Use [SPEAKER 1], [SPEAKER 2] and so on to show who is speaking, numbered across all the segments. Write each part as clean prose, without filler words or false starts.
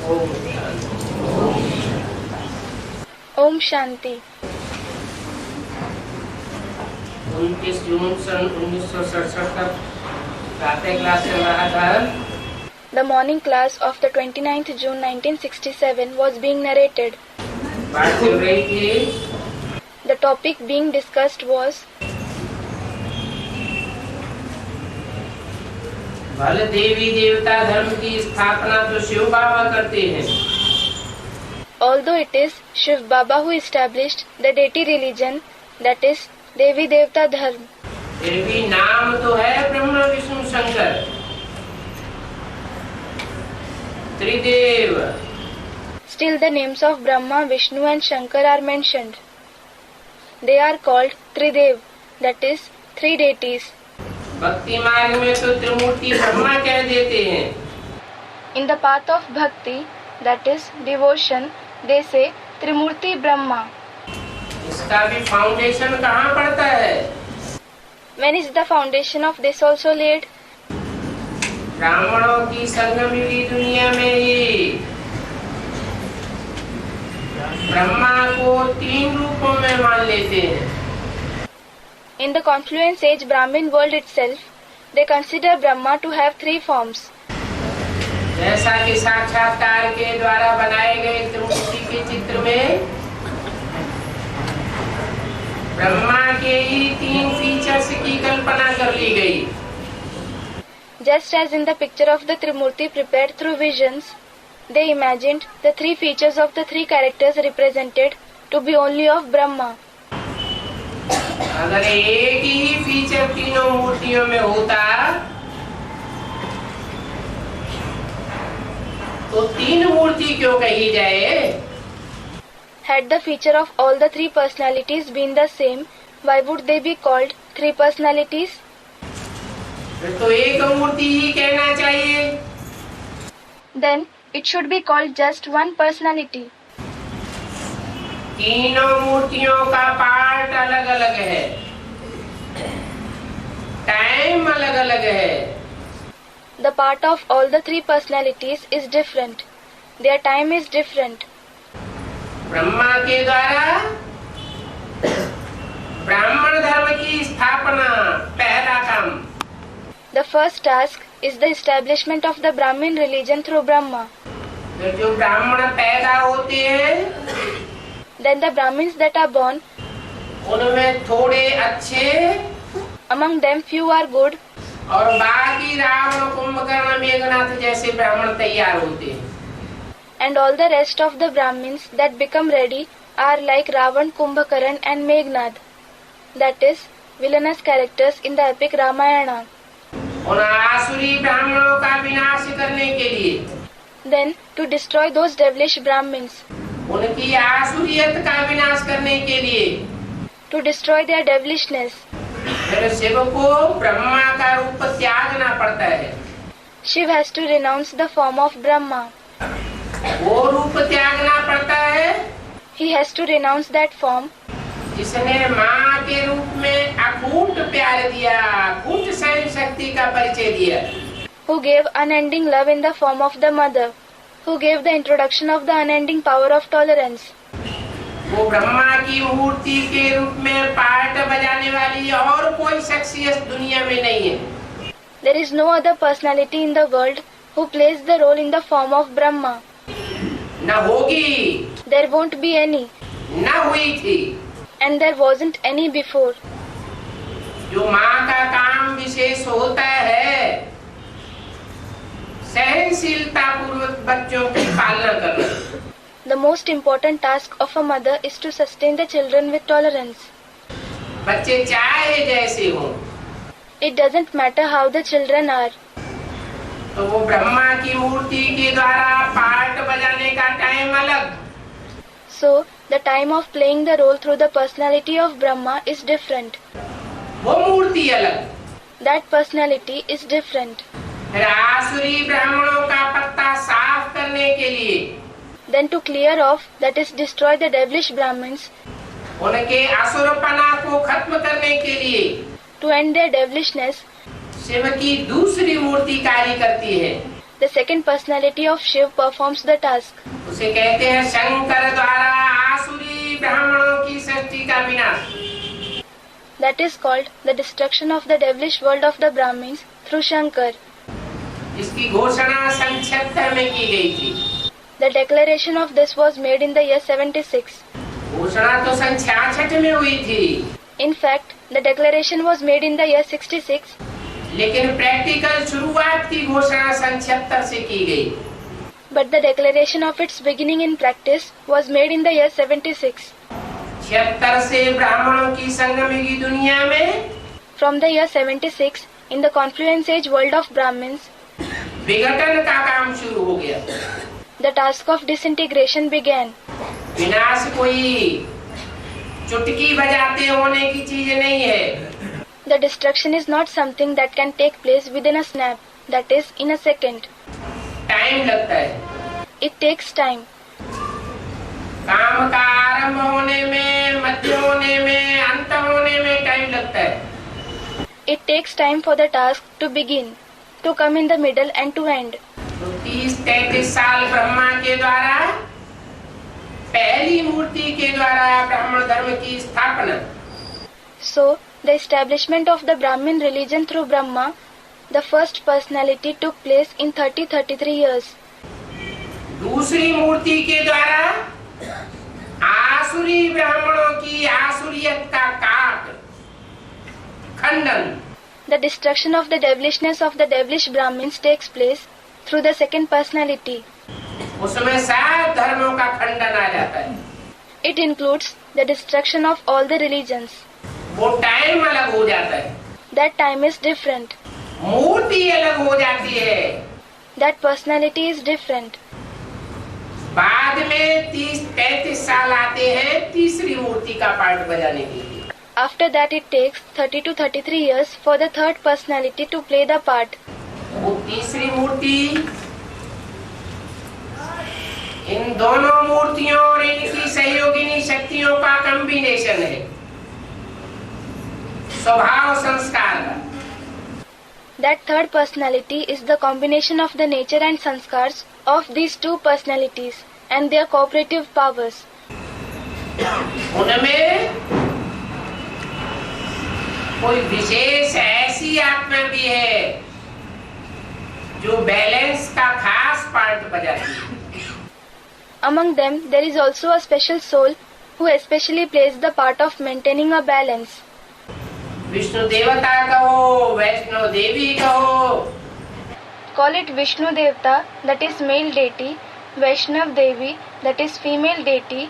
[SPEAKER 1] ओम शांति।
[SPEAKER 2] ओम शांति।
[SPEAKER 1] 29 जून सन 1967 तक प्रातः क्लास चल रहा था।
[SPEAKER 2] The morning class of the 29th June 1967 was being narrated.
[SPEAKER 1] बात चल रही थी,
[SPEAKER 2] The topic being discussed was
[SPEAKER 1] भले देवी देवता धर्म की स्थापना तो शिव बाबा करते हैं,
[SPEAKER 2] although it is Shiv Baba who established the deity religion, that is Devi Devta Dharma,
[SPEAKER 1] फिर भी नाम तो है ब्रह्मा विष्णु शंकर त्रिदेव।
[SPEAKER 2] still the names of Brahma, Vishnu and Shankar are mentioned. They are called Tridev, that is three deities.
[SPEAKER 1] भक्ति मार्ग में तो त्रिमूर्ति ब्रह्मा कह देते हैं।
[SPEAKER 2] In the path of bhakti, that is devotion, they say Trimurti Brahma.
[SPEAKER 1] इसका भी फाउंडेशन कहाँ पड़ता है?
[SPEAKER 2] When is the foundation of this also laid?
[SPEAKER 1] ब्राह्मणों की संगम युगी दुनिया में ही ब्रह्मा को 3 रूपों में मान लेते हैं।
[SPEAKER 2] In the confluence age Brahmin world itself, they consider Brahma to have 3 forms.
[SPEAKER 1] जैसा कि साक्षात्कार के द्वारा बनाए गए त्रिमूर्ति के चित्र में ब्रह्मा के ही 3 फीचर्स की कल्पना कर ली गई।
[SPEAKER 2] Just as in the picture of the Trimurti prepared through visions, they imagined the 3 features of the 3 characters represented to be only of Brahma.
[SPEAKER 1] अगर एक ही फीचर तीनों मूर्तियों में होता तो 3 मूर्ति क्यों कही जाए?
[SPEAKER 2] Had the feature of all the 3 personalities been the same, why would they be called 3 personalities?
[SPEAKER 1] फिर तो एक मूर्ति ही कहना चाहिए।
[SPEAKER 2] Then it should be called just one personality.
[SPEAKER 1] तीनों मूर्तियों का पार्ट अलग अलग है, टाइम अलग अलग है।
[SPEAKER 2] The part of all the 3 personalities is different. Their time is different.
[SPEAKER 1] Brahma के द्वारा ब्राह्मण धर्म की स्थापना पहला काम।
[SPEAKER 2] The first task is the establishment of the Brahmin religion through Brahma.
[SPEAKER 1] फिर जो ब्राह्मण पैदा होते हैं
[SPEAKER 2] Then the Brahmins that are born,
[SPEAKER 1] उनमें थोड़े अच्छे
[SPEAKER 2] among them few are good,
[SPEAKER 1] और बाकी रावण कुंभकर्ण मेघनाथ जैसे ब्राह्मण तैयार होते हैं।
[SPEAKER 2] and all the rest of the Brahmins that become ready are like Ravan, Kumbhakaran and Meghnad, that is villainous characters in the epic Ramayana.
[SPEAKER 1] उन आसुरी ब्राह्मणों का विनाश करने के लिए,
[SPEAKER 2] Then to destroy those devilish Brahmins,
[SPEAKER 1] उनकी आसुरियत का विनाश करने के लिए
[SPEAKER 2] to destroy their devilishness,
[SPEAKER 1] फिर शिव को ब्रह्मा का रूप त्यागना पड़ता है।
[SPEAKER 2] Shiv has to renounce the form of Brahma.
[SPEAKER 1] वो रूप त्यागना पड़ता है
[SPEAKER 2] He has to renounce that form
[SPEAKER 1] जिसने माँ के रूप में अकूट प्यार दिया, अकूट सहन शक्ति का परिचय दिया।
[SPEAKER 2] who gave unending love in the form of the mother, who gave the introduction of the unending power of tolerance.
[SPEAKER 1] वो ब्रह्मा की मूर्ति के रूप में पार्ट बजाने वाली और कोई शख्सियत दुनिया में नहीं है।
[SPEAKER 2] There is no other personality in the world who plays the role in the form of Brahma.
[SPEAKER 1] न होगी,
[SPEAKER 2] There won't be any,
[SPEAKER 1] न हुई थी।
[SPEAKER 2] and there wasn't any before.
[SPEAKER 1] जो माँ का काम विशेष होता है सहनशीलता पूर्वक बच्चों की पालना करना।
[SPEAKER 2] The most important task of a mother is to sustain the children with tolerance.
[SPEAKER 1] बच्चे चाहे जैसे हों,
[SPEAKER 2] It doesn't matter how the children are.
[SPEAKER 1] तो वो ब्रह्मा की मूर्ति के द्वारा पार्ट बजाने का टाइम अलग,
[SPEAKER 2] So, the time of playing the role through the personality of Brahma is different.
[SPEAKER 1] वो मूर्ति अलग।
[SPEAKER 2] That personality is different.
[SPEAKER 1] फिर आसुरी ब्राह्मणों का पत्ता साफ करने के लिए,
[SPEAKER 2] Then to clear off, that is destroy the devilish Brahmins,
[SPEAKER 1] उनके असुरपना को खत्म करने के लिए
[SPEAKER 2] to end their devilishness,
[SPEAKER 1] Shiv की दूसरी मूर्ति कार्य करती है।
[SPEAKER 2] the second personality of Shiv performs the task.
[SPEAKER 1] उसे कहते हैं शंकर द्वारा आसुरी ब्राह्मणों की सृष्टि का विनाश।
[SPEAKER 2] That is called the destruction of the devilish world of the Brahmins through Shankar.
[SPEAKER 1] इसकी घोषणा सन 76 में की गई थी।
[SPEAKER 2] The declaration of this was made in the year 76.
[SPEAKER 1] घोषणा तो सन 66 में हुई थी,
[SPEAKER 2] In fact, the declaration was made in the year 66,
[SPEAKER 1] लेकिन प्रैक्टिकल शुरुआत की घोषणा सन 76 से की गई।
[SPEAKER 2] but the declaration of its beginning in practice was made in the year 76.
[SPEAKER 1] 76 से ब्राह्मणों की संगमिकी दुनिया में
[SPEAKER 2] From the year 76, in the confluence age world of Brahmins,
[SPEAKER 1] विघटन का काम शुरू हो गया।
[SPEAKER 2] the task of disintegration began.
[SPEAKER 1] विनाश कोई चुटकी बजाते होने की चीज नहीं है।
[SPEAKER 2] The destruction is not something that can take place within a snap, that is, in a second.
[SPEAKER 1] Time लगता है।
[SPEAKER 2] It takes time.
[SPEAKER 1] काम का आरंभ होने में, मध्य होने में, अंत होने में टाइम लगता है।
[SPEAKER 2] It takes time for the task to begin, to come in the middle and to end.
[SPEAKER 1] तो 30-33 साल ब्रह्मा के द्वारा, पहली मूर्ति के द्वारा ब्राह्मण धर्म की स्थापना।
[SPEAKER 2] So, the establishment of the Brahmin religion through Brahma, the first personality, took place in 33 years.
[SPEAKER 1] दूसरी मूर्ति के द्वारा आसुरी ब्राह्मणों की आसुरियत का काट, खंडन।
[SPEAKER 2] The destruction of the devilishness of the devilish Brahmins takes place through the second personality.
[SPEAKER 1] उसमें सब धर्मों का खंडन आ जाता है।
[SPEAKER 2] It includes the destruction of all the religions.
[SPEAKER 1] वो टाइम अलग हो जाता है,
[SPEAKER 2] That time is different.
[SPEAKER 1] मूर्ति अलग हो जाती है।
[SPEAKER 2] That personality is different.
[SPEAKER 1] बाद में 30-35 साल आते हैं तीसरी मूर्ति का पार्ट बजाने के लिए।
[SPEAKER 2] After that, it takes 30 to 33 years for the third personality to play the part.
[SPEAKER 1] वो तीसरी मूर्ति इन दोनों मूर्तियों और इनकी सहयोगिनी शक्तियों का कॉम्बिनेशन है, स्वभाव संस्कार का।
[SPEAKER 2] That third personality is the combination of the nature and sanskars of these two personalities and their cooperative powers.
[SPEAKER 1] उनमें कोई विशेष ऐसी आत्मा भी है जो बैलेंस का खास पार्ट बजाती है।
[SPEAKER 2] Among them, there is also a special soul who especially plays the part of maintaining a balance.
[SPEAKER 1] Vishnu देवता कहो, वैष्णो देवी कहो,
[SPEAKER 2] Call it Vishnu Devta, that is male deity, Vaishnav Devi, that is female deity.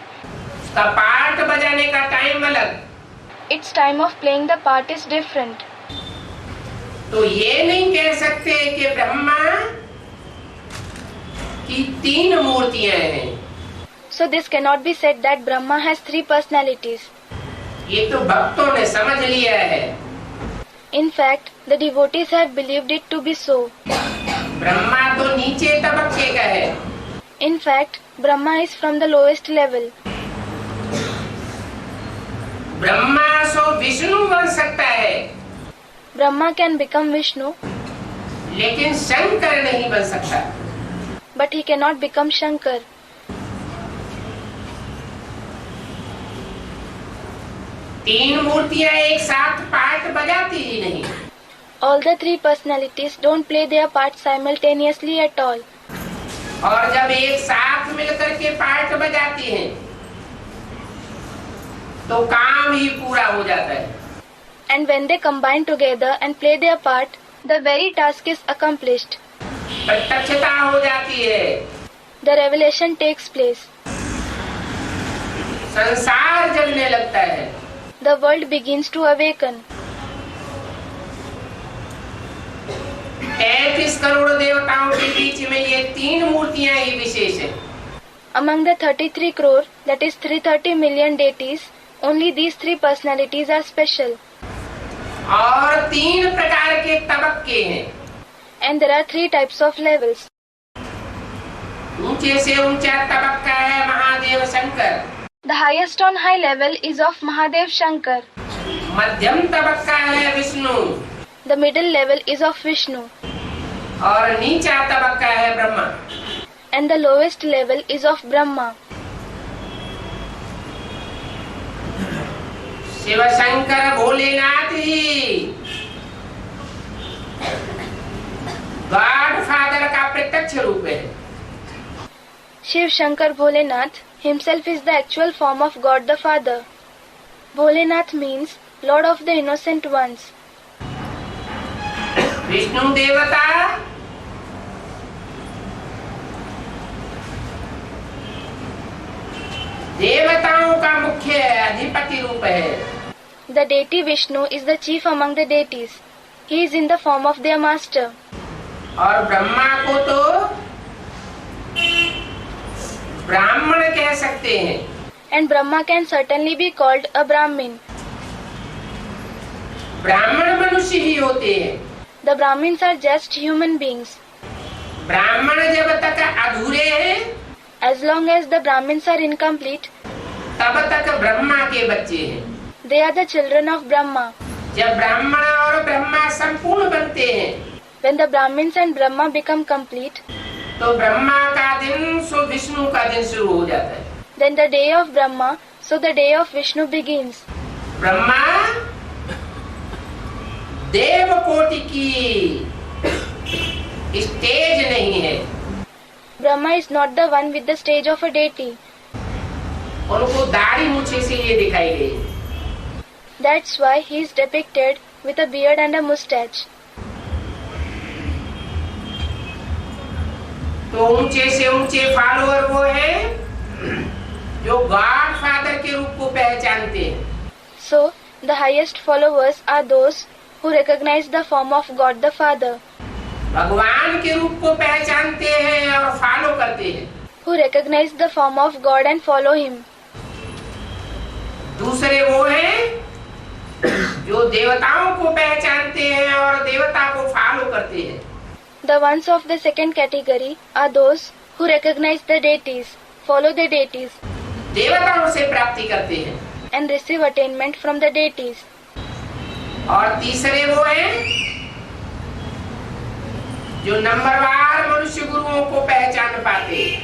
[SPEAKER 1] उसका part बजाने का time अलग।
[SPEAKER 2] Its time of playing the part is different.
[SPEAKER 1] तो ये नहीं कह सकते कि ब्रह्मा की 3 मूर्तियां हैं।
[SPEAKER 2] So this cannot be said that Brahma has 3 personalities.
[SPEAKER 1] ये तो भक्तों ने समझ लिया है।
[SPEAKER 2] In fact, the devotees have believed it to be so.
[SPEAKER 1] Brahma तो नीचे तबके का है।
[SPEAKER 2] In fact, Brahma is from the lowest level.
[SPEAKER 1] Brahma सो विष्णु बन सकता है,
[SPEAKER 2] Brahma can become Vishnu,
[SPEAKER 1] लेकिन शंकर नहीं बन सकता।
[SPEAKER 2] but he cannot become Shankar.
[SPEAKER 1] तीन मूर्तियां एक साथ पार्ट बजाती ही नहीं।
[SPEAKER 2] All the 3 personalities don't play their part simultaneously at all.
[SPEAKER 1] और जब एक साथ मिलकर के पार्ट बजाती हैं, तो काम ही पूरा हो जाता है।
[SPEAKER 2] And when they combine together and play their part, the very task is accomplished.
[SPEAKER 1] प्रत्यक्षता हो जाती है,
[SPEAKER 2] The revelation takes place.
[SPEAKER 1] संसार जलने लगता है।
[SPEAKER 2] The world begins to awaken.
[SPEAKER 1] 33 crore देवताओं के बीच में ये 3 मूर्तियां ही विशेष है।
[SPEAKER 2] Among the 33 crore, that is 330 million deities, only these 3 personalities are special.
[SPEAKER 1] और 3 प्रकार के तबक्के हैं।
[SPEAKER 2] And there are 3 types of levels.
[SPEAKER 1] ऊंचे से ऊंचा तबक्का है Mahadev Shankar.
[SPEAKER 2] The highest on high level is of Mahadev Shankar.
[SPEAKER 1] मध्यम तबक्का है Vishnu.
[SPEAKER 2] The middle level is of Vishnu.
[SPEAKER 1] और नीचा तबक्का है
[SPEAKER 2] and the lowest level is of Brahma.
[SPEAKER 1] Shiv Shankar Bholenath ही गॉड फादर का प्रत्यक्ष रूप है।
[SPEAKER 2] Shiv Shankar Bholenath himself is the actual form of God the Father. Bholenath means Lord of the Innocent Ones.
[SPEAKER 1] Vishnu देवता देवताओं का मुख्य अधिपति रूप है।
[SPEAKER 2] The deity Vishnu is the chief among the deities. He is in the form of their master.
[SPEAKER 1] और ब्रह्मा को तो ब्राह्मण कह सकते हैं।
[SPEAKER 2] And Brahma can certainly be called a Brahmin.
[SPEAKER 1] ब्राह्मण मनुष्य ही होते हैं।
[SPEAKER 2] The Brahmins are just human beings.
[SPEAKER 1] ब्राह्मण जब तक अधूरे हैं
[SPEAKER 2] As long as the Brahmins are incomplete,
[SPEAKER 1] तब तक ब्रह्मा के बच्चे हैं।
[SPEAKER 2] they are the children of Brahma.
[SPEAKER 1] जब ब्राह्मण और ब्रह्मा संपूर्ण बनते हैं
[SPEAKER 2] When the Brahmins and Brahma become complete,
[SPEAKER 1] तो ब्रह्मा का दिन सो विष्णु का दिन शुरू हो जाता है।
[SPEAKER 2] then the day of Brahma, so the day of Vishnu begins.
[SPEAKER 1] Brahma देव कोटि की स्टेज नहीं है।
[SPEAKER 2] Brahma is not the one with the stage of a deity.
[SPEAKER 1] उनको दाढ़ी मूछे से ये दिखाई गई।
[SPEAKER 2] That's why he is depicted with a beard and a mustache.
[SPEAKER 1] तो ऊंचे से ऊंचे फॉलोअर वो हैं जो गॉड फादर के रूप को पहचानते हैं।
[SPEAKER 2] So, the highest followers are those who recognize the form of God the Father,
[SPEAKER 1] भगवान के रूप को पहचानते हैं और फॉलो करते हैं।
[SPEAKER 2] who recognize the form of God and follow Him.
[SPEAKER 1] दूसरे वो हैं जो देवताओं को पहचानते हैं और देवता को फॉलो करते हैं।
[SPEAKER 2] The ones of the second category are those who recognize the deities, follow the deities,
[SPEAKER 1] देवताओं से प्राप्ति करते हैं।
[SPEAKER 2] and receive attainment from the deities.
[SPEAKER 1] और तीसरे वो हैं जो नंबरवार मनुष्य गुरुओं को पहचान पाते हैं।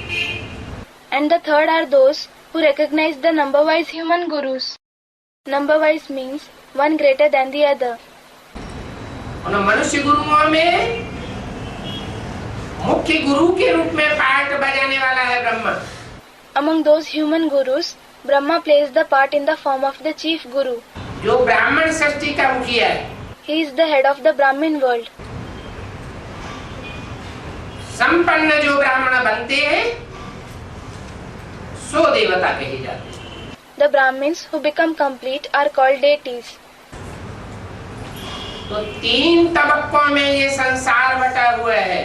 [SPEAKER 2] And the third are those who recognize the number-wise human gurus. Number-wise means one greater than the other.
[SPEAKER 1] उन मनुष्य गुरुओं में मुख्य गुरु के रूप में पार्ट बजाने वाला है Brahma.
[SPEAKER 2] Among those human gurus, Brahma plays the part in the form of the chief guru.
[SPEAKER 1] जो ब्राह्मण सृष्टि का मुखिया है।
[SPEAKER 2] He is the head of the Brahmin world.
[SPEAKER 1] संपन्न जो ब्राह्मण बनते हैं सो देवता कहे जाते हैं।
[SPEAKER 2] The Brahmins who become complete are called deities.
[SPEAKER 1] तो तीन तबक्कों में ये संसार बटा हुआ है।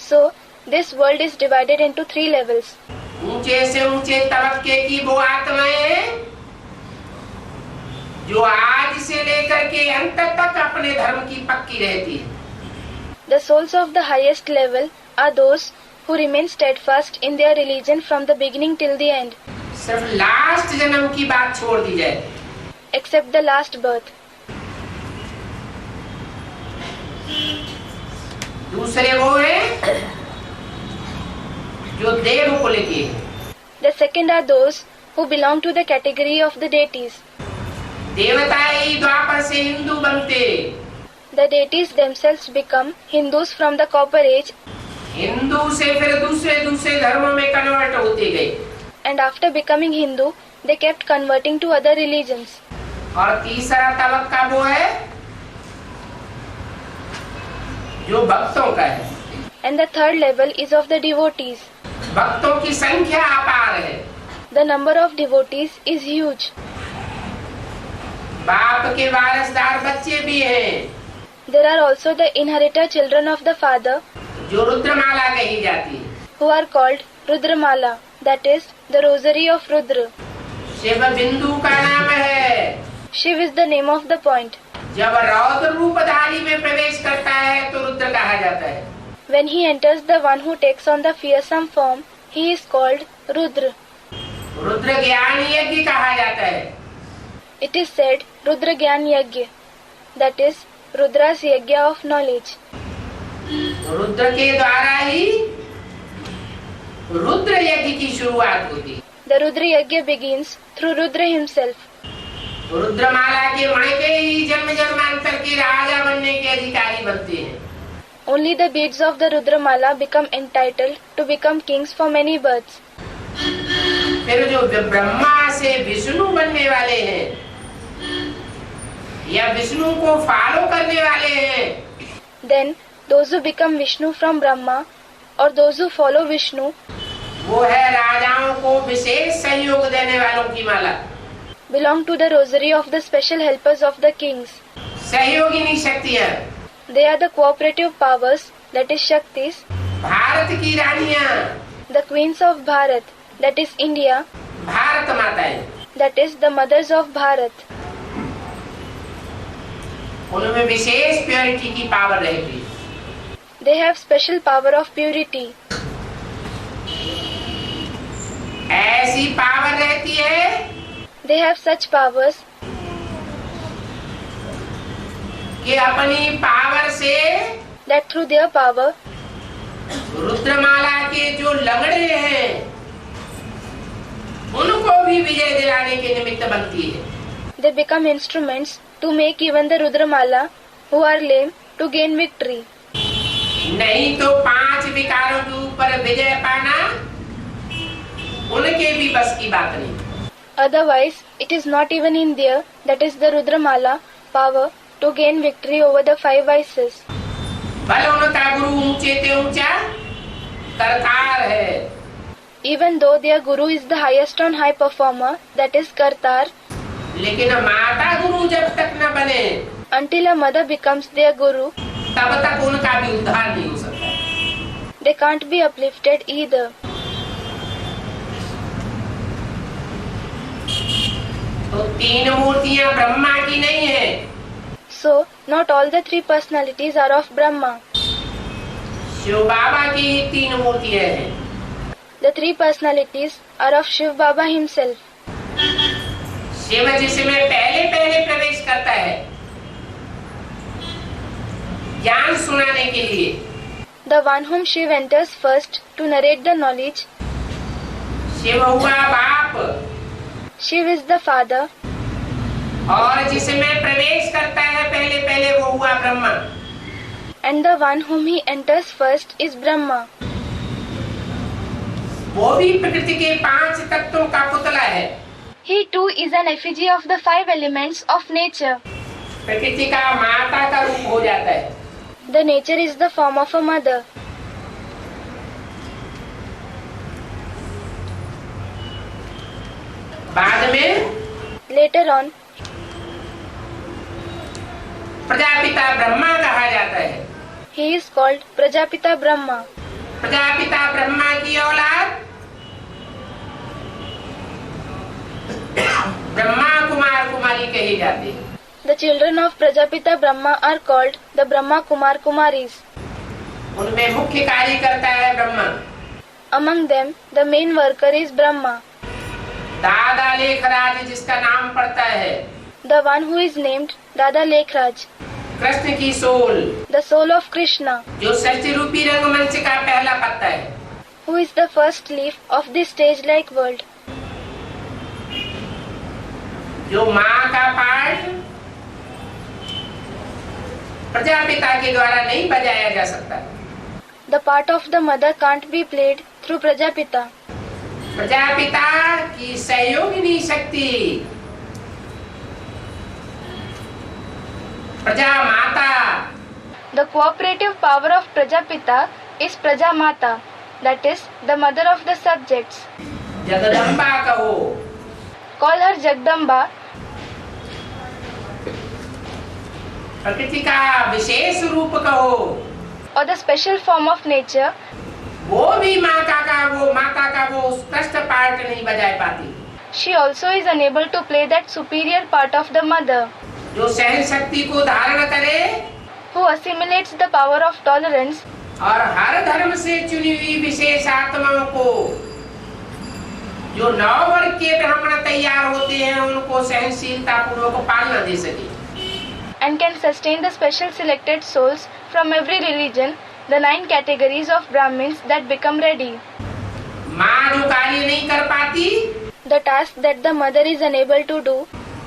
[SPEAKER 2] So, this world is divided into three levels.
[SPEAKER 1] ऊंचे से ऊंचे तबक्के की वो आत्माएं हैं जो आज से लेकर के अंत तक अपने धर्म की पक्की रहती है।
[SPEAKER 2] The souls of the highest level are those who remain steadfast in their religion from the beginning till the end,
[SPEAKER 1] सिर्फ लास्ट जन्म की बात छोड़ दी जाए।
[SPEAKER 2] except the last birth.
[SPEAKER 1] दूसरे वो हैं जो देव कुल के हैं।
[SPEAKER 2] The second are those who belong to the category of the deities.
[SPEAKER 1] देवता ही द्वापर से हिंदू बनते।
[SPEAKER 2] The deities themselves become Hindus from the Copper Age,
[SPEAKER 1] Hindu से फिर दूसरे धर्मों में कन्वर्ट होते गए।
[SPEAKER 2] and after becoming Hindu, they kept converting to other religions.
[SPEAKER 1] और तीसरा तबक्का वो है जो भक्तों का है।
[SPEAKER 2] And the third level is of the devotees.
[SPEAKER 1] भक्तों की संख्या अपार है।
[SPEAKER 2] The number of devotees is huge.
[SPEAKER 1] बाप के वारसदार बच्चे भी हैं
[SPEAKER 2] There are also the inheritor children of the father,
[SPEAKER 1] जो रुद्रमाला कही जाती है।
[SPEAKER 2] who are called Rudramala, that is, the rosary of Rudra.
[SPEAKER 1] Shiv बिंदु का नाम है।
[SPEAKER 2] Shiv is the name of the point.
[SPEAKER 1] जब रौद्र रूपधारी में प्रवेश करता है तो रुद्र कहा जाता है।
[SPEAKER 2] When he enters the one who takes on the fearsome form, he is called Rudra.
[SPEAKER 1] Rudra ज्ञान यज्ञ कहा जाता है।
[SPEAKER 2] It is said Rudra Gyan Yagya, that is, Rudra's Yagya of knowledge.
[SPEAKER 1] Rudra के द्वारा ही शुरुआत होती है।
[SPEAKER 2] The Rudra Yajna begins through Rudra himself.
[SPEAKER 1] रुद्रमाला के मणके ही जन्म जन्मांतर के राजा बनने के अधिकारी बनते हैं।
[SPEAKER 2] Only the beads of the Rudramala become entitled to become kings for many births.
[SPEAKER 1] फिर जो ब्रह्मा से विष्णु बनने वाले हैं या विष्णु को फॉलो करने वाले हैं,
[SPEAKER 2] Then those who become Vishnu from Brahma or those who follow Vishnu,
[SPEAKER 1] वो है राजाओं को विशेष सहयोग देने वालों की माला।
[SPEAKER 2] belong to the rosary of the special helpers of the kings.
[SPEAKER 1] सहयोगिनी शक्तियाँ,
[SPEAKER 2] They are the cooperative powers, that is Shaktis,
[SPEAKER 1] Bharat की रानियाँ,
[SPEAKER 2] the queens of Bharat, that is India,
[SPEAKER 1] Bharat माताएं,
[SPEAKER 2] that is the mothers of Bharat.
[SPEAKER 1] उनमें विशेष purity की power रहती है।
[SPEAKER 2] They have special power of purity.
[SPEAKER 1] ऐसी power रहती है
[SPEAKER 2] They have such powers
[SPEAKER 1] कि अपनी पावर से
[SPEAKER 2] that through their power,
[SPEAKER 1] रुद्रमाला के जो लंगड़े हैं उनको भी विजय दिलाने के निमित्त बनती है।
[SPEAKER 2] they become instruments to make even the Rudramala who are lame to gain victory.
[SPEAKER 1] नहीं तो 5 विकारों के ऊपर विजय पाना उनके भी बस की बात नहीं।
[SPEAKER 2] Otherwise, it is not even in their, that is the Rudramala, power to gain victory over the 5 vices.
[SPEAKER 1] भले उनका गुरु ऊंचे ते ऊंचा करतार है,
[SPEAKER 2] Even though their guru is the highest on high performer, that is Kartar,
[SPEAKER 1] लेकिन माता गुरु जब तक न बने
[SPEAKER 2] until a mother becomes their guru,
[SPEAKER 1] तब तक उनका भी उद्धार नहीं हो सकता।
[SPEAKER 2] they can't be uplifted either.
[SPEAKER 1] तो 3 मूर्तियां ब्रह्मा की नहीं है।
[SPEAKER 2] So, not all the 3 personalities are of Brahma.
[SPEAKER 1] Shiv बाबा की ही 3 मूर्तियां हैं।
[SPEAKER 2] The 3 personalities are of Shiv Baba himself.
[SPEAKER 1] Shiv जिसमें पहले प्रवेश करता है ज्ञान सुनाने के लिए,
[SPEAKER 2] The one whom Shiv enters first to narrate the knowledge,
[SPEAKER 1] Shiv हुआ बाप,
[SPEAKER 2] Shiv is the father,
[SPEAKER 1] और जिसमें प्रवेश करता है पहले वो हुआ Brahma.
[SPEAKER 2] and the one whom he enters first is Brahma.
[SPEAKER 1] वो भी प्रकृति के 5 तत्वों का पुतला है।
[SPEAKER 2] He too is an effigy of the 5 elements of nature.
[SPEAKER 1] प्रकृति का माता का रूप हो जाता है।
[SPEAKER 2] The nature is the form of a mother.
[SPEAKER 1] बाद में
[SPEAKER 2] Later on,
[SPEAKER 1] प्रजापिता ब्रह्मा कहा जाता है।
[SPEAKER 2] he is called Prajapita Brahma.
[SPEAKER 1] Prajapita Brahma की औलाद ब्रह्मा कुमार कुमारी कही जाती है।
[SPEAKER 2] The children of Prajapita Brahma are called the Brahma Kumar Kumaris.
[SPEAKER 1] उनमें मुख्य कार्य करता है Brahma.
[SPEAKER 2] Among them, the main worker is Brahma,
[SPEAKER 1] दादा लेखराज जिसका नाम पड़ता है,
[SPEAKER 2] the one who is named Dada Lekhraj,
[SPEAKER 1] Krishna की soul,
[SPEAKER 2] the soul of Krishna,
[SPEAKER 1] जो सृष्टि रूपी रंगमंच का पहला पत्ता है,
[SPEAKER 2] who is the first leaf of this stage-like world.
[SPEAKER 1] जो माँ का पाठ प्रजापिता के द्वारा नहीं बजाया जा सकता।
[SPEAKER 2] The part of the mother can't be played through Prajapita.
[SPEAKER 1] Prajapita की सहयोगिनी शक्ति प्रजा माता,
[SPEAKER 2] The cooperative power of Prajapita is Prajamata, that is the mother of the subjects.
[SPEAKER 1] Jagdamba कहो,
[SPEAKER 2] Call her Jagdamba,
[SPEAKER 1] प्रकृति का विशेष रूप कहो,
[SPEAKER 2] or the special form of nature.
[SPEAKER 1] वो भी माता का वो उत्कृष्ट पार्ट नहीं बजा पाती।
[SPEAKER 2] She also is unable to play that superior part of the mother,
[SPEAKER 1] जो सहन शक्ति को धारण करे
[SPEAKER 2] who assimilates the power of tolerance
[SPEAKER 1] और हर धर्म से चुनी हुई विशेष आत्माओं को, जो 9 वर्ग के ब्राह्मण तैयार होते हैं, उनको सहनशीलता पूर्वक पालना दे सके।
[SPEAKER 2] and can sustain the special selected souls from every religion, the 9 categories of Brahmins that become ready.
[SPEAKER 1] माँ जो कार्य नहीं कर पाती,
[SPEAKER 2] the task that the mother is unable to do,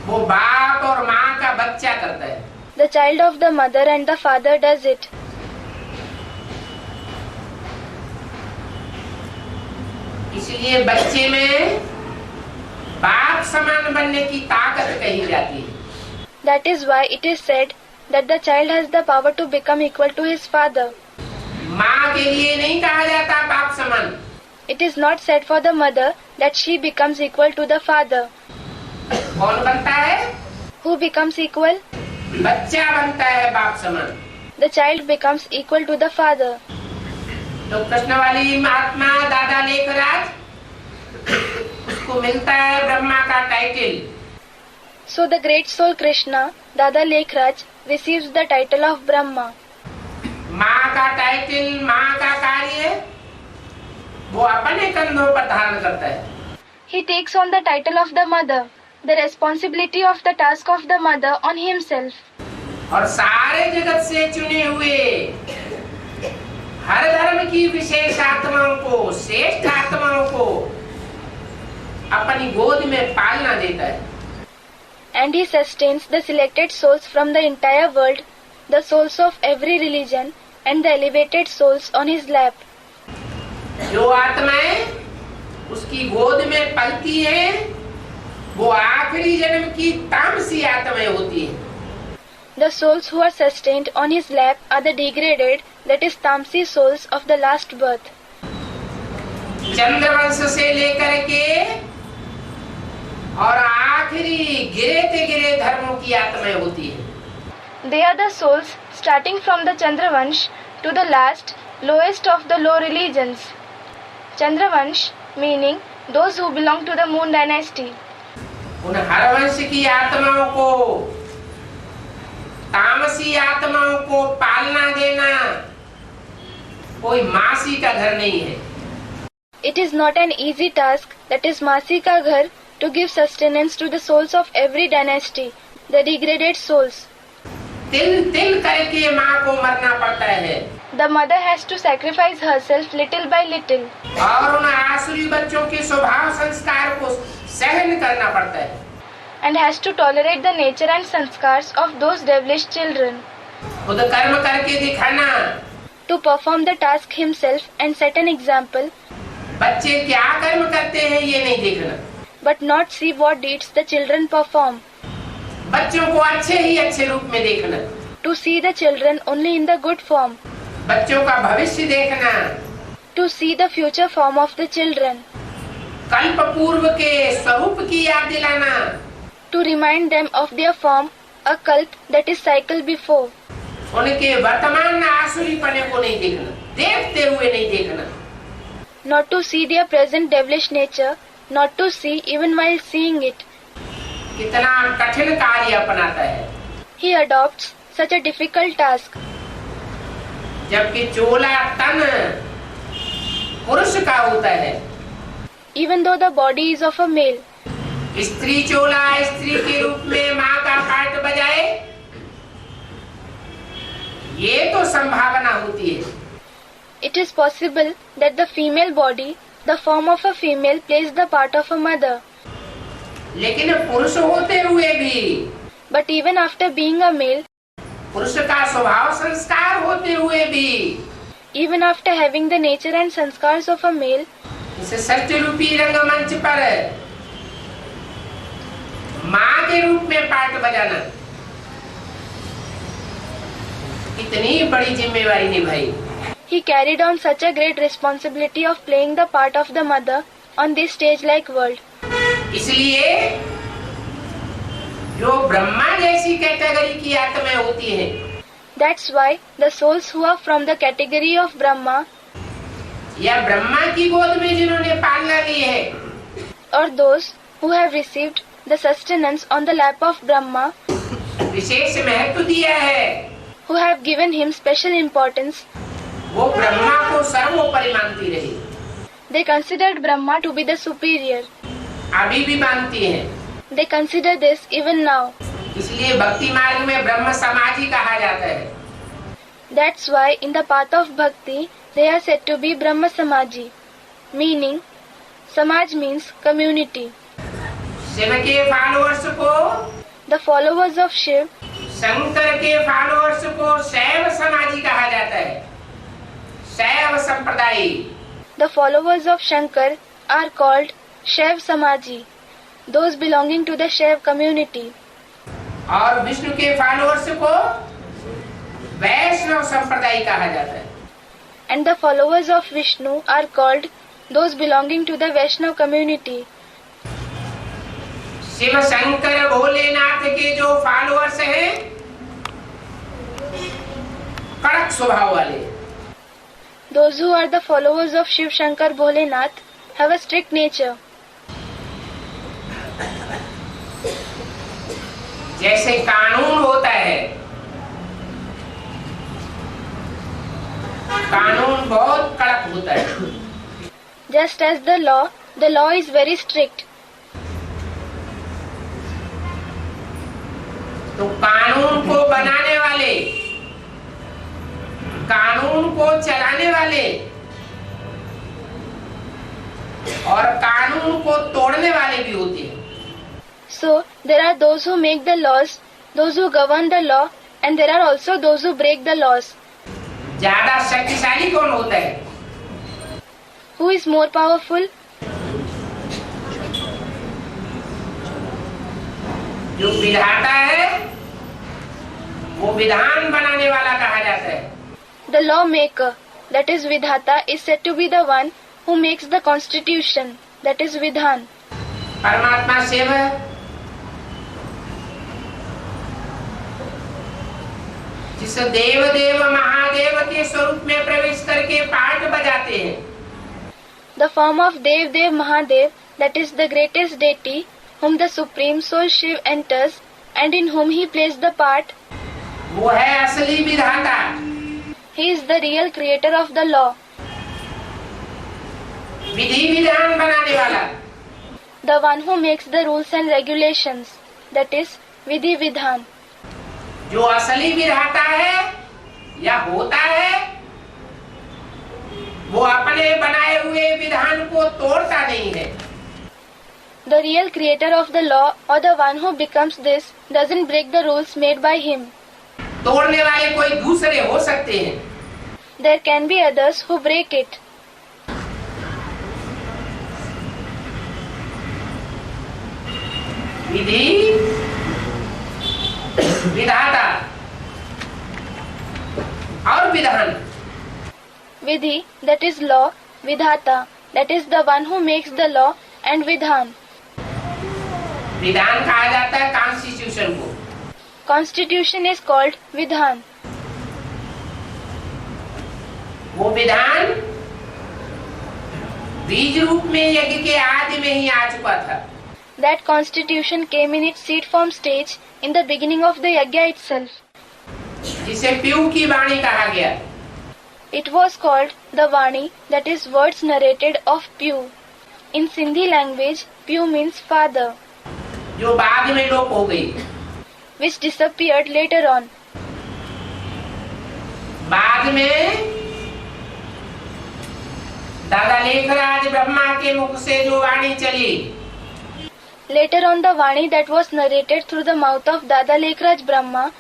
[SPEAKER 1] वो बाप और माँ का बच्चा करता है।
[SPEAKER 2] the child of the mother and the father does it.
[SPEAKER 1] इसलिए बच्चे में बाप समान बनने की ताकत कही जाती है।
[SPEAKER 2] That is why it is said that the child has the power to become equal to his father.
[SPEAKER 1] माँ के लिए नहीं कहा जाता बाप समान।
[SPEAKER 2] It is not said for the mother that she becomes equal to the father.
[SPEAKER 1] कौन बनता है?
[SPEAKER 2] Who becomes equal?
[SPEAKER 1] बच्चा बनता है बाप समान।
[SPEAKER 2] The child becomes equal to the father.
[SPEAKER 1] तो कृष्ण वाली महात्मा दादा लेखराज, उसको मिलता है ब्रह्मा का title.
[SPEAKER 2] So the great soul Krishna, Dada Lekhraj, receives the title of Brahma.
[SPEAKER 1] माँ का टाइटल, माँ का कार्य वो अपने कंधों पर धारण करता है।
[SPEAKER 2] He takes on the title of the mother, the responsibility of the task of the mother on himself.
[SPEAKER 1] और सारे जगत से चुने हुए हर धर्म की विशेष आत्माओं को, श्रेष्ठ आत्माओं को अपनी गोद में पालना देता है।
[SPEAKER 2] And he sustains the selected souls from the entire world, the souls of every religion, and the elevated souls on his lap.
[SPEAKER 1] जो आत्माएं उसकी गोद में पलती हैं, वो आखिरी जन्म की तामसी आत्माएं होती हैं।
[SPEAKER 2] The souls who are sustained on his lap are the degraded, that is Tamsi souls of the last birth.
[SPEAKER 1] Chandravansh से लेकर के और आखिरी गिरे गिरे धर्मों की आत्माएं होती हैं।
[SPEAKER 2] They are the souls starting from the Chandravansh to the last, lowest of the low religions. Chandravansh meaning those who belong to the moon dynasty.
[SPEAKER 1] उन हर वंश की आत्माओं को, तामसी आत्माओं को पालना देना कोई मासी का घर नहीं है।
[SPEAKER 2] It is not an easy task, that is Masi ka ghar, to give sustenance to the souls of every dynasty, the degraded souls.
[SPEAKER 1] तिल तिल करके माँ को मरना पड़ता है।
[SPEAKER 2] The mother has to sacrifice herself little by little,
[SPEAKER 1] और उन आसुरी बच्चों के स्वभाव संस्कार को सहन करना पड़ता है।
[SPEAKER 2] and has to tolerate the nature and sanskars of those devilish children.
[SPEAKER 1] खुद कर्म करके दिखाना,
[SPEAKER 2] To perform the task himself and set an example,
[SPEAKER 1] बच्चे क्या कर्म करते हैं ये नहीं देखना।
[SPEAKER 2] but not see what deeds the children perform.
[SPEAKER 1] बच्चों को अच्छे ही अच्छे रूप में देखना,
[SPEAKER 2] To see the children only in the good form.
[SPEAKER 1] बच्चों का भविष्य देखना,
[SPEAKER 2] To see the future form of the children.
[SPEAKER 1] कल्प पूर्व के स्वरूप की याद दिलाना,
[SPEAKER 2] To remind them of their form, a kalp that is cycle before.
[SPEAKER 1] उनके वर्तमान आसुरीपने को नहीं देखना, देखते हुए नहीं देखना।
[SPEAKER 2] Not to see their present devilish nature, not to see even while seeing it.
[SPEAKER 1] कितना कठिन कार्य अपनाता है,
[SPEAKER 2] He adopts such a difficult task,
[SPEAKER 1] जबकि चोला तन पुरुष का होता है।
[SPEAKER 2] even though the body is of a male.
[SPEAKER 1] स्त्री चोला स्त्री के रूप में माँ का पाठ बजाए, ये तो संभावना होती है।
[SPEAKER 2] It is possible that the female body, the form of a female, plays the part of a mother.
[SPEAKER 1] लेकिन पुरुष होते हुए भी,
[SPEAKER 2] But even after being a male,
[SPEAKER 1] पुरुष का स्वभाव संस्कार होते हुए भी,
[SPEAKER 2] even after having the nature and sanskars of a male,
[SPEAKER 1] इसे सत्य रूपी रंगमंच पर माँ के रूप में पाठ बजाना इतनी बड़ी जिम्मेवारी निभाई।
[SPEAKER 2] he carried on such a great responsibility of playing the part of the mother on this stage-like world.
[SPEAKER 1] इसलिए जो ब्रह्मा जैसी कैटेगरी की आत्माएं होती हैं,
[SPEAKER 2] That's why the souls who are from the category of Brahma,
[SPEAKER 1] या ब्रह्मा की गोद में जिन्होंने पालना ली है,
[SPEAKER 2] or those who have received the sustenance on the lap of Brahma,
[SPEAKER 1] विशेष महत्व दिया है,
[SPEAKER 2] who have given him special importance,
[SPEAKER 1] वो ब्रह्मा को सर्वोपरि मानती रही,
[SPEAKER 2] they considered Brahma to be the superior.
[SPEAKER 1] अभी भी मानती है।
[SPEAKER 2] They consider this even now.
[SPEAKER 1] इसलिए भक्ति मार्ग में ब्रह्म समाधि कहा जाता है।
[SPEAKER 2] That's why in the path of bhakti they are said to be Brahma Samaji, meaning Samaj means community.
[SPEAKER 1] Shiv के फॉलोअर्स को,
[SPEAKER 2] The followers of Shiv,
[SPEAKER 1] Shankar के फॉलोअर्स को शैव समाजी कहा जाता है, शैव संप्रदाय।
[SPEAKER 2] the followers of Shankar are called Shaiv Samaji, those belonging to the Shaiv community.
[SPEAKER 1] और विष्णु के फॉलोअर्स को वैष्णव संप्रदाय कहा जाता है।
[SPEAKER 2] And the followers of Vishnu are called those belonging to the Vaishnav community.
[SPEAKER 1] Shiv Shankar Bholenath के जो फॉलोअर्स हैं, कड़क स्वभाव वाले,
[SPEAKER 2] Those who are the followers of Shiv Shankar Bholenath have a strict nature.
[SPEAKER 1] जैसे कानून होता है, कानून बहुत कड़क होता है।
[SPEAKER 2] Just as the law is very strict.
[SPEAKER 1] तो कानून को बनाने वाले, कानून को चलाने वाले और कानून को तोड़ने वाले भी होते हैं।
[SPEAKER 2] So there are those who make the laws, those who govern the law, and there are also those who break the laws.
[SPEAKER 1] ज्यादा शक्तिशाली कौन होता है?
[SPEAKER 2] Who is more powerful?
[SPEAKER 1] जो विधाता है वो विधान बनाने वाला कहा जाता है।
[SPEAKER 2] The lawmaker, that is Vidhata, is said to be the one who makes the constitution, that is Vidhan.
[SPEAKER 1] परमात्मा शिव जिस देव देव महादेव के स्वरूप में प्रवेश करके पाठ बजाते हैं,
[SPEAKER 2] The form of Dev Dev Mahadev, that is the greatest deity, whom the Supreme Soul Shiv enters, and in whom he plays the part,
[SPEAKER 1] वो है असली विधाता।
[SPEAKER 2] he is the real creator of the law,
[SPEAKER 1] विधि विधान बनाने वाला।
[SPEAKER 2] the one who makes the rules and regulations, that is Vidhi Vidhan.
[SPEAKER 1] जो असली विधाता है या होता है, वो अपने बनाए हुए विधान को तोड़ता नहीं है।
[SPEAKER 2] The real creator of the law, or the one who becomes this, doesn't break the rules made by him.
[SPEAKER 1] तोड़ने वाले कोई दूसरे हो सकते हैं,
[SPEAKER 2] There can be others who break it.
[SPEAKER 1] विधि विधाता और विधान।
[SPEAKER 2] Vidhi, that is law, Vidhata, that is the one who makes the law, and Vidhan.
[SPEAKER 1] विधान कहा जाता है कॉन्स्टिट्यूशन को।
[SPEAKER 2] Constitution is called Vidhan.
[SPEAKER 1] वो विधान बीज रूप में यज्ञ के आदि में ही आ चुका था।
[SPEAKER 2] That constitution came in its seed form stage in the beginning of the yajna itself.
[SPEAKER 1] जिसे प्यू की वाणी कहा गया।
[SPEAKER 2] It was called the Vani, that is words narrated of Pyu. In Sindhi language, Pyu means father,
[SPEAKER 1] जो बाद में लोप हो गई।
[SPEAKER 2] which disappeared later on.
[SPEAKER 1] बाद में दादा लेखराज ब्रह्मा के मुख से जो वाणी चली,
[SPEAKER 2] Later on, the Vani that was narrated through the mouth of Dada Lekhraj Brahma,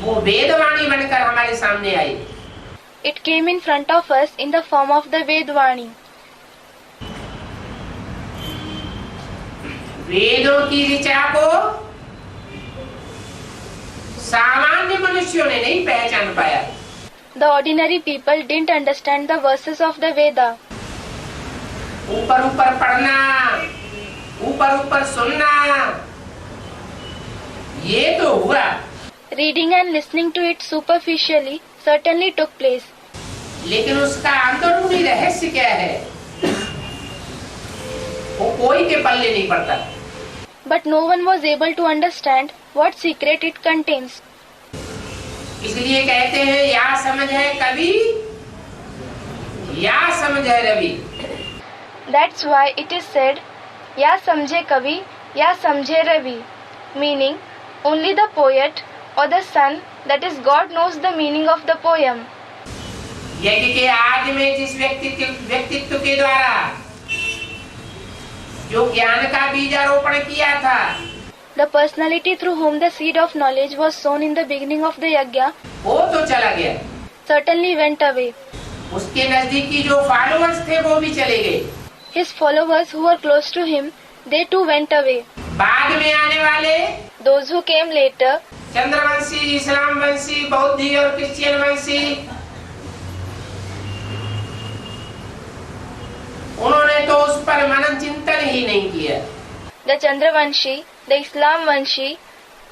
[SPEAKER 1] वो वेद वाणी बनकर हमारे सामने आई।
[SPEAKER 2] it came in front of us in the form of the Vedvani.
[SPEAKER 1] वेदों की ऋचा को सामान्य मनुष्यों ने नहीं पहचान पाया।
[SPEAKER 2] The ordinary people didn't understand the verses of the Veda.
[SPEAKER 1] ऊपर ऊपर पढ़ना, ऊपर ऊपर सुनना, ये तो हुआ,
[SPEAKER 2] Reading and listening to it superficially certainly took place.
[SPEAKER 1] लेकिन उसका अंदरूनी रहस्य क्या है वो कोई के पल्ले नहीं पड़ता।
[SPEAKER 2] But no one was able to understand what secret it contains.
[SPEAKER 1] इसलिए कहते हैं या समझ है कवि या समझ है Ravi.
[SPEAKER 2] That's why it is said, Ya samjhe kavi, ya samjhe ravi, meaning only the poet or the sun, that is God, knows the meaning of the poem.
[SPEAKER 1] यज्ञ के आदि में जिस व्यक्तित्व के द्वारा जो ज्ञान का बीज आरोपण किया था,
[SPEAKER 2] The personality through whom the seed of knowledge was sown in the beginning of the yajna
[SPEAKER 1] वो तो चला गया।
[SPEAKER 2] certainly went away.
[SPEAKER 1] उसके नजदीकी जो फॉलोअर्स थे वो भी चले गए।
[SPEAKER 2] His followers who were close to him, they too went away.
[SPEAKER 1] बाद में आने वाले
[SPEAKER 2] Those who came later,
[SPEAKER 1] Chandravanshi, इस्लाम वंशी, बौद्धी और क्रिश्चियन वंशी, उन्होंने तो उस पर मनन चिंतन ही नहीं किया।
[SPEAKER 2] the Chandravanshi, the Islam Vanshi,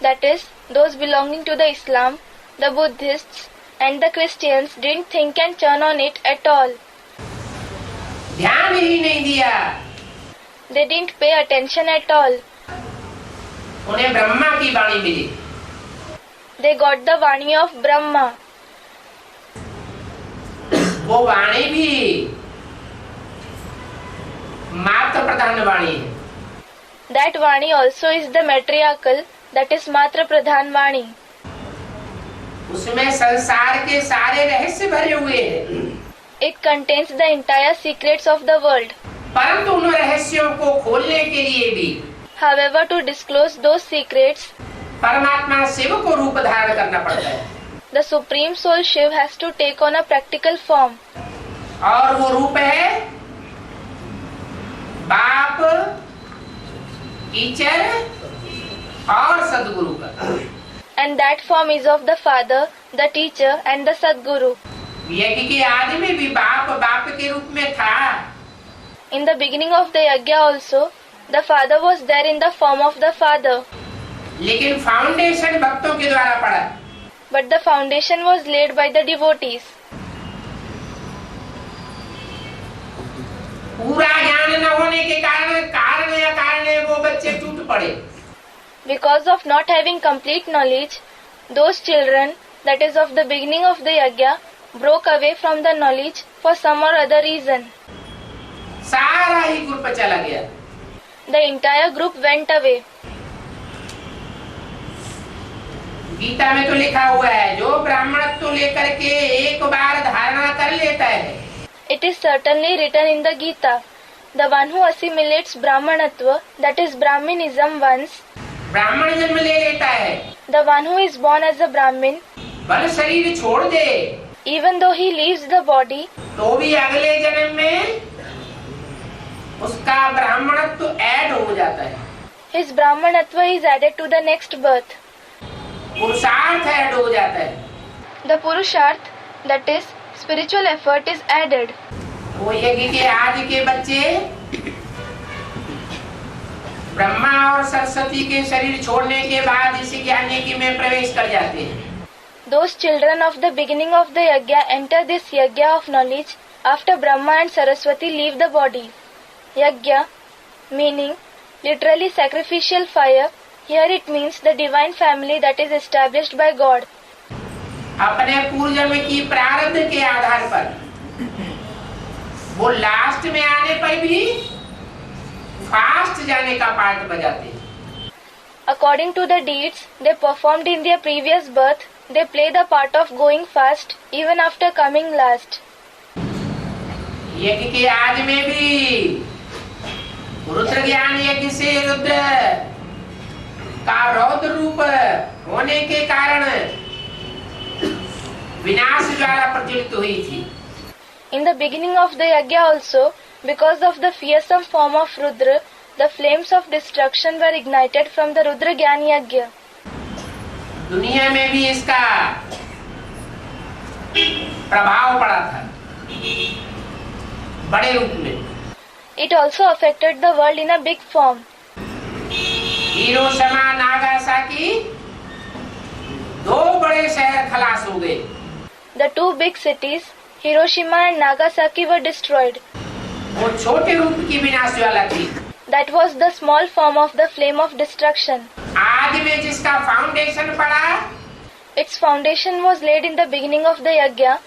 [SPEAKER 2] that is, those belonging to the Islam, the Buddhists and the Christians didn't think and turn on it at all.
[SPEAKER 1] ध्यान ही नहीं दिया।
[SPEAKER 2] They didn't pay attention at all.
[SPEAKER 1] उन्हें ब्रह्मा की वाणी मिली।
[SPEAKER 2] They got the Vani of Brahma.
[SPEAKER 1] वो वाणी भी मात्र प्रधान वाणी है।
[SPEAKER 2] That Vani also is the matriarchal, that is Matra Pradhan Vani.
[SPEAKER 1] उसमें संसार के सारे रहस्य भरे हुए हैं,
[SPEAKER 2] It contains the entire secrets of the world.
[SPEAKER 1] परंतु उन रहस्यों को खोलने के लिए भी
[SPEAKER 2] However, to disclose those secrets,
[SPEAKER 1] परमात्मा शिव को रूप धारण करना पड़ता है।
[SPEAKER 2] the Supreme Soul Shiv has to take on a practical form.
[SPEAKER 1] और वो रूप है बाप, टीचर और सदगुरु का।
[SPEAKER 2] And that form is of the Father, the Teacher and the Sadguru.
[SPEAKER 1] यज्ञ के आदि में भी बाप बाप के रूप में था,
[SPEAKER 2] In the beginning of the yajna also, the Father was there in the form of the Father.
[SPEAKER 1] लेकिन फाउंडेशन भक्तों के द्वारा पड़ा।
[SPEAKER 2] But the foundation was laid by the devotees.
[SPEAKER 1] पूरा ज्ञान न होने के कारण कारण या कारण वो बच्चे टूट पड़े।
[SPEAKER 2] Because of not having complete knowledge, those children, that is of the beginning of the yajna, broke away from the knowledge for some or other reason.
[SPEAKER 1] सारा ही ग्रुप चला गया।
[SPEAKER 2] The entire group went away.
[SPEAKER 1] Gita में तो लिखा हुआ है, जो ब्राह्मणत्व लेकर के एक बार धारणा कर लेता है,
[SPEAKER 2] It is certainly written in the Gita, the one who assimilates Brahmanatva, that is Brahminism once,
[SPEAKER 1] ब्राह्मण जन्म ले लेता है,
[SPEAKER 2] the one who is born as a Brahmin,
[SPEAKER 1] बल शरीर छोड़ दे
[SPEAKER 2] even though he leaves the body,
[SPEAKER 1] तो भी अगले जन्म में उसका ब्राह्मणत्व ऐड हो जाता है,
[SPEAKER 2] his Brahmanatva is added to the next birth.
[SPEAKER 1] पुरुषार्थ ऐड हो जाता है।
[SPEAKER 2] The Purusharth, that is spiritual effort, is added.
[SPEAKER 1] वो यज्ञ के आदि के बच्चे ब्रह्मा और सरस्वती के शरीर छोड़ने के बाद इस ज्ञान यज्ञ में प्रवेश कर जाते हैं।
[SPEAKER 2] Those children of the beginning of the yajna enter this yajna of knowledge after Brahma and Saraswati leave the body. Yajna, meaning literally sacrificial fire, here it means the divine family that is established by God.
[SPEAKER 1] अपने पूर्व जन्म की प्रारब्ध के आधार पर वो last में आने पर भी फास्ट जाने का पार्ट बजाते हैं।
[SPEAKER 2] According to the deeds they performed in their previous birth, they play the part of going fast even after coming last.
[SPEAKER 1] यज्ञ के आदि में भी रुद्र ज्ञान यज्ञ से रुद्र का रौद्र रूप होने के कारण विनाश ज्वाला प्रज्वलित हुई थी।
[SPEAKER 2] In the beginning of the yajna also, because of the fearsome form of Rudra, the flames of destruction were ignited from the Rudra Gyan Yajna.
[SPEAKER 1] दुनिया में भी इसका प्रभाव पड़ा था बड़े रूप में।
[SPEAKER 2] It also affected the world in a big form.
[SPEAKER 1] Hiroshima Nagasaki दो बड़े शहर खलास हो गए।
[SPEAKER 2] The two big cities, Hiroshima and Nagasaki, were destroyed.
[SPEAKER 1] वो छोटे रूप की विनाश ज्वाला थी।
[SPEAKER 2] That was the small form of the flame of destruction.
[SPEAKER 1] आदि में जिसका फाउंडेशन पड़ा,
[SPEAKER 2] Its foundation was laid in the beginning of the yajna.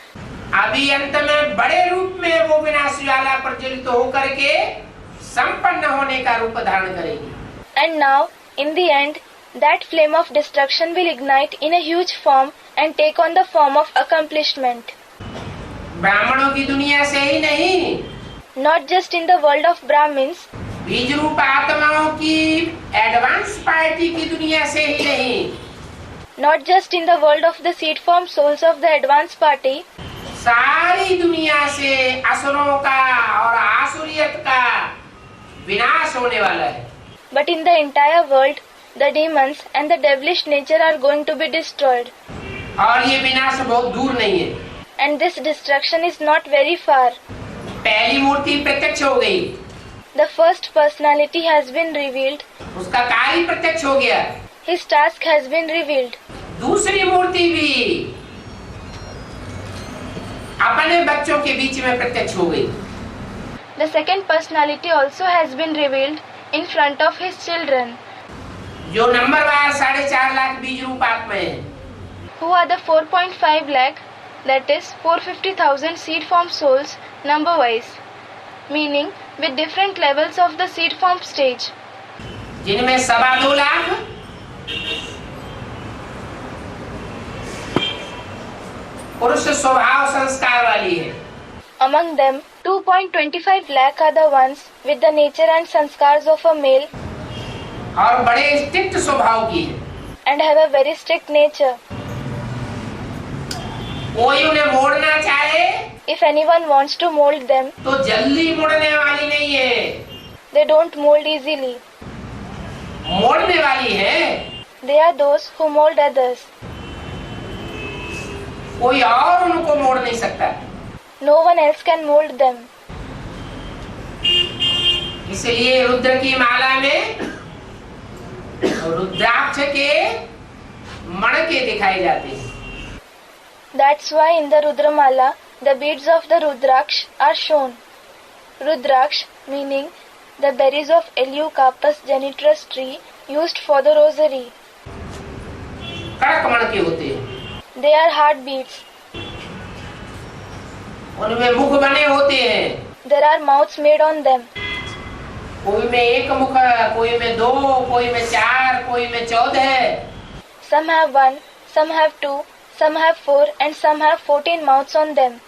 [SPEAKER 1] अभी अंत में बड़े रूप में वो विनाश ज्वाला प्रज्वलित होकर के संपन्न होने का रूप धारण करेगी।
[SPEAKER 2] And now, in the end, that flame of destruction will ignite in a huge form and take on the form of accomplishment.
[SPEAKER 1] ब्राह्मणों की दुनिया से ही नहीं,
[SPEAKER 2] Not just in the world of Brahmins,
[SPEAKER 1] बीज रूप आत्माओं की एडवांस पार्टी की दुनिया से ही नहीं,
[SPEAKER 2] Not just in the world of the seed form souls of the advanced party,
[SPEAKER 1] सारी दुनिया से असुरों का और आसुरियत का विनाश होने वाला है।
[SPEAKER 2] but in the entire world, the demons and the devilish nature are going to be destroyed.
[SPEAKER 1] और ये विनाश बहुत दूर नहीं है।
[SPEAKER 2] And this destruction is not very far.
[SPEAKER 1] पहली मूर्ति प्रत्यक्ष हो गई,
[SPEAKER 2] The first personality has been revealed.
[SPEAKER 1] उसका कार्य प्रत्यक्ष हो गया।
[SPEAKER 2] His task has been revealed.
[SPEAKER 1] दूसरी मूर्ति भी अपने बच्चों के बीच में प्रत्यक्ष हो गई।
[SPEAKER 2] The second personality also has been revealed in front of his children,
[SPEAKER 1] जो नंबरवार 4.5 लाख बीज रूप आत्माएं हैं,
[SPEAKER 2] who are the 4.5 lakh, that is 450,000 seed form souls number wise, meaning with different levels of the seed form stage.
[SPEAKER 1] जिनमें 2.25 लाख पुरुष स्वभाव संस्कार वाली है,
[SPEAKER 2] Among them, 2.25 lakh are the ones with the nature and sanskars of a male
[SPEAKER 1] और बड़े strict स्वभाव की है।
[SPEAKER 2] and have a very strict nature.
[SPEAKER 1] कोई उन्हें मोड़ना चाहे
[SPEAKER 2] If anyone wants to mold them,
[SPEAKER 1] तो जल्दी मुड़ने वाली नहीं है,
[SPEAKER 2] they don't mold easily.
[SPEAKER 1] मोड़ने वाली है।
[SPEAKER 2] They are those who mold others.
[SPEAKER 1] कोई और उनको मोड़ नहीं सकता।
[SPEAKER 2] No one else can mold them.
[SPEAKER 1] इसलिए रुद्र की माला में रुद्राक्ष के मणके दिखाए जाते हैं।
[SPEAKER 2] That's why in the Rudramala, the beads of the Rudraksh are shown. Rudraksh meaning the berries of Eleucopus genitrus tree used for the rosary.
[SPEAKER 1] कड़क मणके होते हैं,
[SPEAKER 2] They are hard beads.
[SPEAKER 1] उनमें मुख बने होते हैं,
[SPEAKER 2] There are mouths made on them.
[SPEAKER 1] कोई में 1 मुख, कोई में 2, कोई में 4, कोई में 14।
[SPEAKER 2] Some have 1, some have 2, some have 4, and some have 14 mouths on them.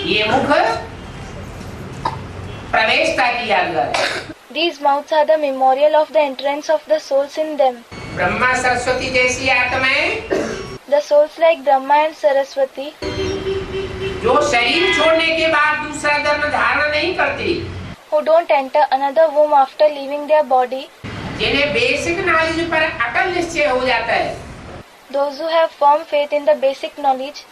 [SPEAKER 1] ये मुख प्रवेशता की यादगार है।
[SPEAKER 2] These mouths are the memorial of the entrance of the souls in them.
[SPEAKER 1] Brahma Saraswati जैसी आत्माएं
[SPEAKER 2] The souls like Brahma and Saraswati,
[SPEAKER 1] जो शरीर छोड़ने के बाद दूसरा धर्म धारण नहीं करती,
[SPEAKER 2] who don't enter another womb after leaving their body,
[SPEAKER 1] जिन्हें बेसिक नॉलेज पर अटल निश्चय हो जाता है,
[SPEAKER 2] those who have firm faith in the basic knowledge,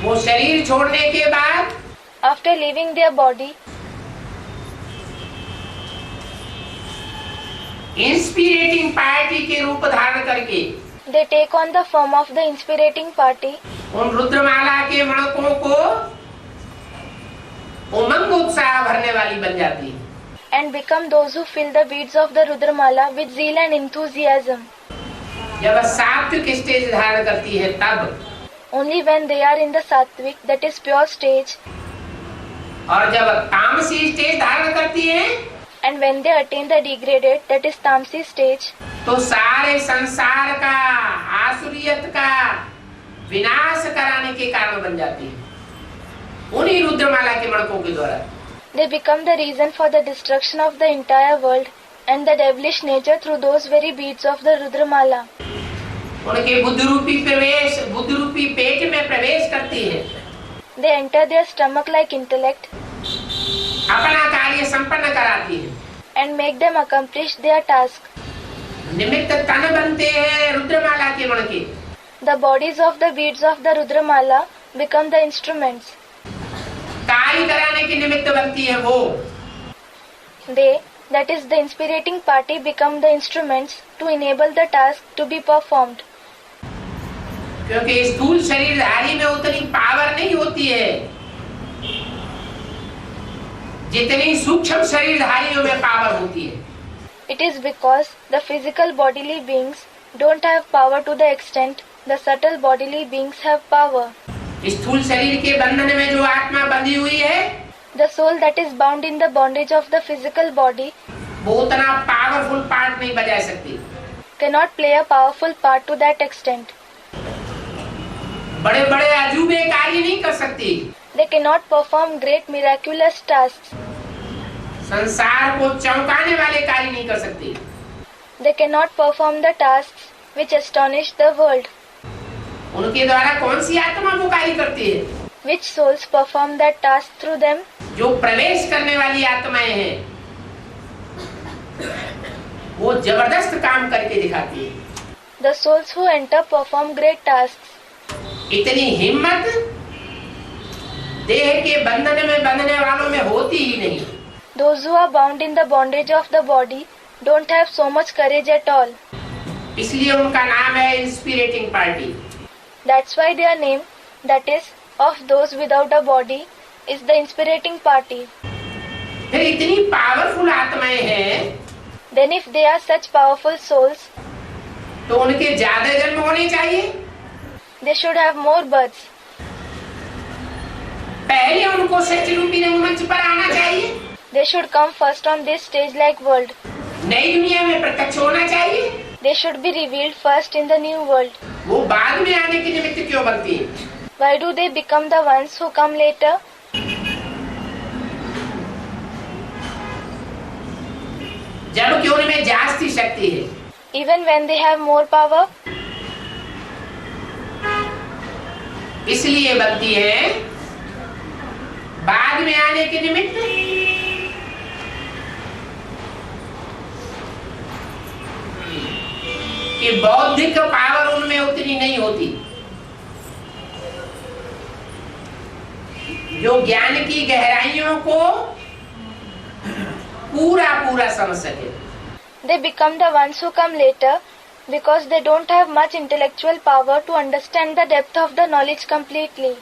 [SPEAKER 1] वो शरीर छोड़ने के बाद
[SPEAKER 2] after leaving their body,
[SPEAKER 1] inspiring party के रूप धारण करके
[SPEAKER 2] they take on the form of the inspirating party
[SPEAKER 1] उन रुद्रमाला के मणकों को उमंग उत्साह भरने वाली बन जाती है।
[SPEAKER 2] and become those who fill the beads of the Rudramala with zeal and enthusiasm.
[SPEAKER 1] जब सात्विक स्टेज धारण करती है तब,
[SPEAKER 2] Only when they are in the sattvic, that is pure stage,
[SPEAKER 1] और जब तामसी स्टेज धारण करती है
[SPEAKER 2] and when they attain the degraded, that is tamsi stage,
[SPEAKER 1] तो सारे संसार का आसुरियत का विनाश कराने के कारण बन जाती है उन्हीं रुद्रमाला के मणकों के द्वारा।
[SPEAKER 2] they become the reason for the destruction of the entire world and the devilish nature through those very beads of the Rudramala.
[SPEAKER 1] उनके बुद्ध रूपी पेट में प्रवेश करती है,
[SPEAKER 2] They enter their stomach like intellect
[SPEAKER 1] अपना कार्य संपन्न कराती है,
[SPEAKER 2] and make them accomplish their task.
[SPEAKER 1] निमित्त तन बनते हैं रुद्रमाला के मणके,
[SPEAKER 2] The bodies of the beads of the Rudramala become the instruments.
[SPEAKER 1] कार्य कराने के निमित्त बनती है वो,
[SPEAKER 2] They, that is the inspirating party, become the instruments to enable the task to be performed.
[SPEAKER 1] क्योंकि स्थूल शरीरधारी में उतनी पावर नहीं होती है जितनी सूक्ष्म शरीरधारियों में पावर होती है।
[SPEAKER 2] It is because the physical bodily beings don't have power to the extent the subtle bodily beings have power.
[SPEAKER 1] स्थूल शरीर के बंधन में जो आत्मा बंधी हुई है
[SPEAKER 2] The soul that is bound in the bondage of the physical body
[SPEAKER 1] वो उतना पावरफुल पार्ट नहीं बजा सकती।
[SPEAKER 2] cannot play a powerful part to that extent.
[SPEAKER 1] बड़े बड़े अजूबे कार्य नहीं कर सकती।
[SPEAKER 2] They cannot perform great miraculous tasks.
[SPEAKER 1] संसार को चौंकाने वाले कार्य नहीं कर सकते।
[SPEAKER 2] They cannot perform the tasks which astonish the world.
[SPEAKER 1] उनके द्वारा कौन सी आत्मा वो कार्य करती है?
[SPEAKER 2] Which souls perform that task through them?
[SPEAKER 1] जो प्रवेश करने वाली आत्माएं हैं, वो जबरदस्त काम करके दिखाती है।
[SPEAKER 2] The souls who enter perform great tasks.
[SPEAKER 1] इतनी हिम्मत देह के बंधन में बंधने वालों में होती ही नहीं।
[SPEAKER 2] Those who are bound in the bondage of the body don't have so much courage at all.
[SPEAKER 1] इसलिए उनका नाम है inspiring party.
[SPEAKER 2] That's why their name, that is, of those without a body, is the inspiriting party.
[SPEAKER 1] फिर इतनी powerful आत्माएं हैं,
[SPEAKER 2] Then if they are such powerful souls,
[SPEAKER 1] तो उनके ज्यादा जन्म होने चाहिए।
[SPEAKER 2] they should have more births.
[SPEAKER 1] पहले उनको सच रूपी रंगमंच पर आना चाहिए।
[SPEAKER 2] They should come first on this stage-like world.
[SPEAKER 1] नई दुनिया में प्रत्यक्ष होना चाहिए।
[SPEAKER 2] They should be revealed first in the new world.
[SPEAKER 1] वो बाद में आने के निमित्त क्यों बनती है?
[SPEAKER 2] Why do they become the ones who come later?
[SPEAKER 1] जबकि उनमें जास्ती शक्ति है।
[SPEAKER 2] Even when they have more power?
[SPEAKER 1] इसलिए बनती है बाद में आने के निमित्त। कि बौद्धिक पावर उनमें उतनी नहीं होती जो ज्ञान की गहराइयों को पूरा पूरा समझ सके।
[SPEAKER 2] They become the ones who come later because they don't have much intellectual power to understand the depth of the knowledge completely.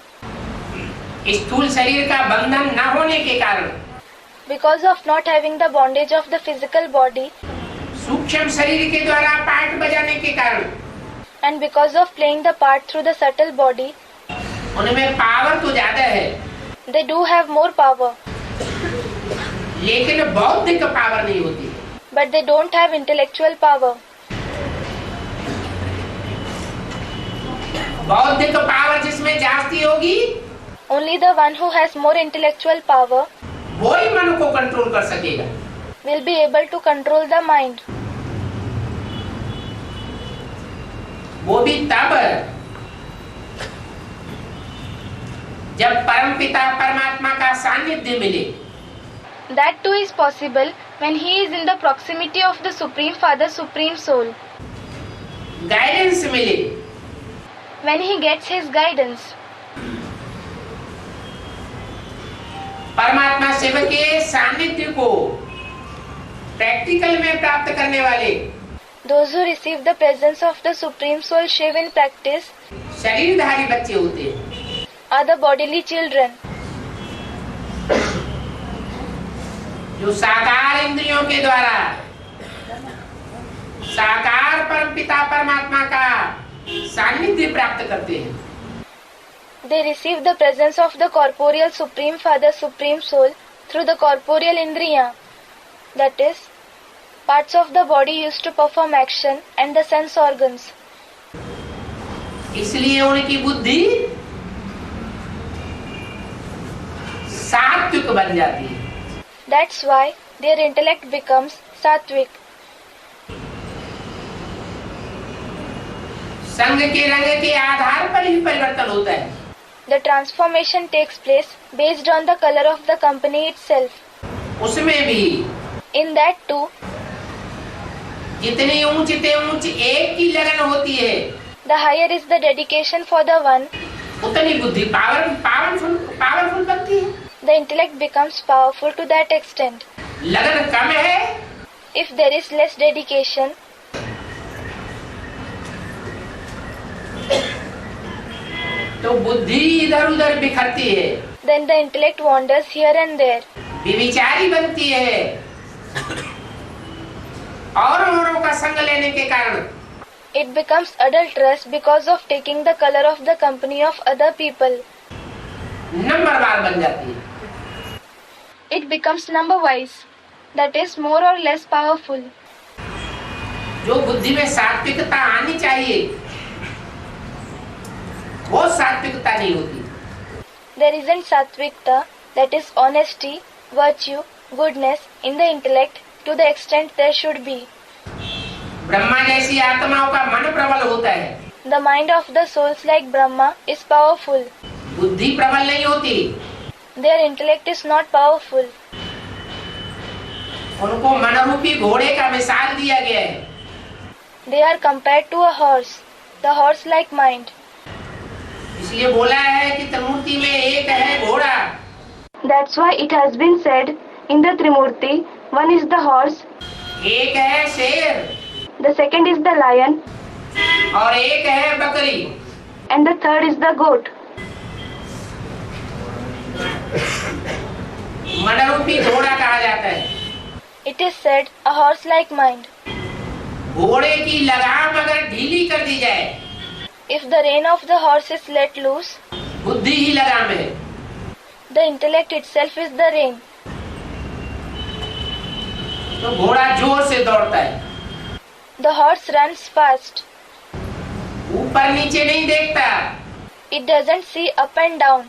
[SPEAKER 1] स्थूल शरीर का बंधन न होने के कारण,
[SPEAKER 2] Because of not having the bondage of the physical body,
[SPEAKER 1] सूक्ष्म शरीर के द्वारा पार्ट बजाने के कारण,
[SPEAKER 2] and because of playing the part through the subtle body,
[SPEAKER 1] उनमें पावर तो ज्यादा है,
[SPEAKER 2] they do have more power,
[SPEAKER 1] लेकिन बौद्धिक पावर नहीं होती।
[SPEAKER 2] but they don't have intellectual power.
[SPEAKER 1] बौद्धिक पावर जिसमें जास्ती होगी,
[SPEAKER 2] Only the one who has more intellectual power
[SPEAKER 1] वो ही मन को कंट्रोल कर सकेगा।
[SPEAKER 2] will be able to control the mind.
[SPEAKER 1] वो भी तब जब परमपिता परमात्मा का सानिध्य मिले।
[SPEAKER 2] That too is possible when he is in the proximity of the Supreme Father, Supreme Soul.
[SPEAKER 1] Guidance मिले,
[SPEAKER 2] When he gets his guidance.
[SPEAKER 1] परमात्मा शिव के सानिध्य को प्रैक्टिकल में प्राप्त करने वाले
[SPEAKER 2] Those who receive the presence of the Supreme Soul Shiv in practice
[SPEAKER 1] शरीरधारी बच्चे होते हैं।
[SPEAKER 2] are the bodily children.
[SPEAKER 1] जो साकार इंद्रियों के द्वारा साकार परमपिता परमात्मा का सानिध्य प्राप्त करते हैं।
[SPEAKER 2] They receive the presence of the corporeal Supreme Father, Supreme Soul through the corporeal indriya, that is, parts of the body used to perform action and the sense organs.
[SPEAKER 1] इसलिए उनकी बुद्धि सात्विक बन जाती है।
[SPEAKER 2] That's why their intellect becomes sattvic.
[SPEAKER 1] संग के रंग के आधार पर ही परिवर्तन होता है।
[SPEAKER 2] The transformation takes place based on the color of the company itself.
[SPEAKER 1] उसमें भी
[SPEAKER 2] In that too,
[SPEAKER 1] जितनी ऊंचते ऊंच एक की लगन होती है,
[SPEAKER 2] the higher is the dedication for the one,
[SPEAKER 1] उतनी बुद्धि पावरफुल बनती है।
[SPEAKER 2] the intellect becomes powerful to that extent.
[SPEAKER 1] लगन कम है,
[SPEAKER 2] If there is less dedication,
[SPEAKER 1] तो बुद्धि इधर उधर बिखरती है,
[SPEAKER 2] then the intellect wanders here and there.
[SPEAKER 1] विविचारी बनती है और औरों का संग लेने के कारण
[SPEAKER 2] It becomes adulterous because of taking the color of the company of other people.
[SPEAKER 1] नंबरवार बन जाती है।
[SPEAKER 2] It becomes number wise, that is more or less powerful.
[SPEAKER 1] जो बुद्धि में सात्विकता आनी चाहिए वो सात्विकता नहीं होती।
[SPEAKER 2] There isn't satvikta, that is honesty, virtue, goodness in the intellect to the extent there should be.
[SPEAKER 1] Brahma जैसी आत्माओं का मन प्रबल होता है,
[SPEAKER 2] The mind of the souls like Brahma is powerful.
[SPEAKER 1] बुद्धि प्रबल नहीं होती.
[SPEAKER 2] Their intellect is not powerful.
[SPEAKER 1] उनको मनरूपी घोड़े का मिसाल दिया गया है.
[SPEAKER 2] They are compared to a horse, the horse-like mind.
[SPEAKER 1] इसलिए बोला है कि त्रिमूर्ति में एक है घोड़ा.
[SPEAKER 2] That's why it has been said in the Trimurti, one is the horse,
[SPEAKER 1] एक है शेर
[SPEAKER 2] the second is the lion,
[SPEAKER 1] और एक है बकरी.
[SPEAKER 2] and the third is the goat.
[SPEAKER 1] मनरूपी घोड़ा कहा जाता है.
[SPEAKER 2] It is said a horse-like mind.
[SPEAKER 1] घोड़े की लगाम अगर ढीली कर दी जाए,
[SPEAKER 2] If the rein of the horse is let loose,
[SPEAKER 1] बुद्धि ही लगाम है.
[SPEAKER 2] the intellect itself is the rein.
[SPEAKER 1] तो घोड़ा जोर से दौड़ता है,
[SPEAKER 2] The horse runs fast.
[SPEAKER 1] ऊपर नीचे नहीं देखता.
[SPEAKER 2] It doesn't see up and down.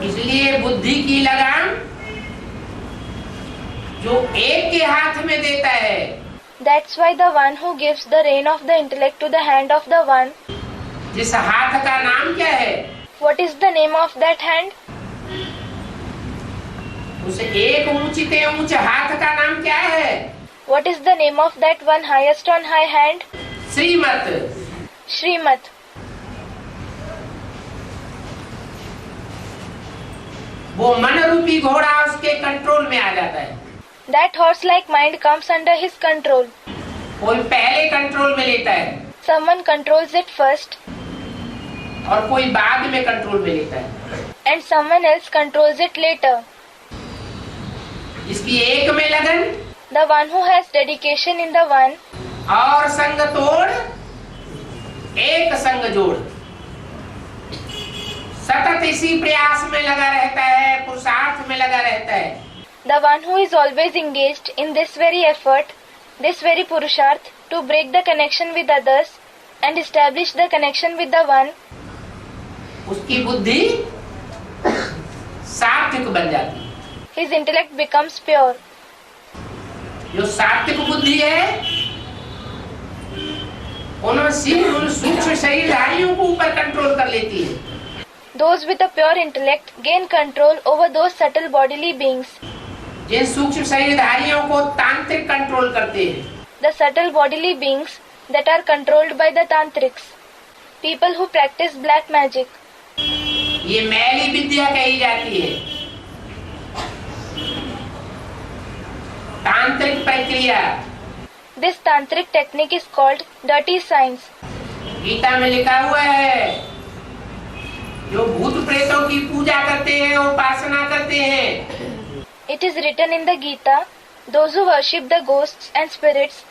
[SPEAKER 1] इसलिए बुद्धि की लगाम जो एक के हाथ में देता है,
[SPEAKER 2] That's why the one who gives the rein of the intellect to the hand of the one,
[SPEAKER 1] जिस हाथ का नाम क्या है,
[SPEAKER 2] what is the name of that hand?
[SPEAKER 1] उस एक ऊंचते ऊंच हाथ का नाम क्या है?
[SPEAKER 2] What is the name of that one highest on high hand?
[SPEAKER 1] Shrimad.
[SPEAKER 2] Srimat.
[SPEAKER 1] वो मन रूपी घोड़ा उसके कंट्रोल में आ जाता है.
[SPEAKER 2] That horse-like mind comes under his control.
[SPEAKER 1] कोई पहले कंट्रोल में लेता है
[SPEAKER 2] Someone controls it first,
[SPEAKER 1] और कोई बाद में कंट्रोल में लेता है.
[SPEAKER 2] and someone else controls it later.
[SPEAKER 1] जिसकी एक में लगन
[SPEAKER 2] The one who has dedication in the one,
[SPEAKER 1] और संग तोड़ एक संग जोड़, सतत इसी प्रयास में लगा रहता है, पुरुषार्थ में लगा रहता है.
[SPEAKER 2] the one who is always engaged in this very effort, this very purusharth to break the connection with others and establish the connection with the one,
[SPEAKER 1] उसकी बुद्धि सात्विक बन जाती है.
[SPEAKER 2] his intellect becomes pure.
[SPEAKER 1] जो सात्विक बुद्धि है, उन सूक्ष्म शरीरधारियों को ऊपर कंट्रोल कर लेती है.
[SPEAKER 2] Those with a pure intellect gain control over those subtle bodily beings.
[SPEAKER 1] जिन सूक्ष्म शरीरधारियों को तांत्रिक कंट्रोल करते हैं.
[SPEAKER 2] The subtle bodily beings that are controlled by the tantrics. People who practice black magic.
[SPEAKER 1] ये मैली विद्या कही जाती है. तांत्रिक प्रक्रिया.
[SPEAKER 2] This tantric technique is called dirty science.
[SPEAKER 1] Gita में लिखा हुआ है, जो भूत प्रेतों की पूजा करते हैं, उपासना करते हैं,
[SPEAKER 2] It is written in the Gita, those who worship the ghosts and spirits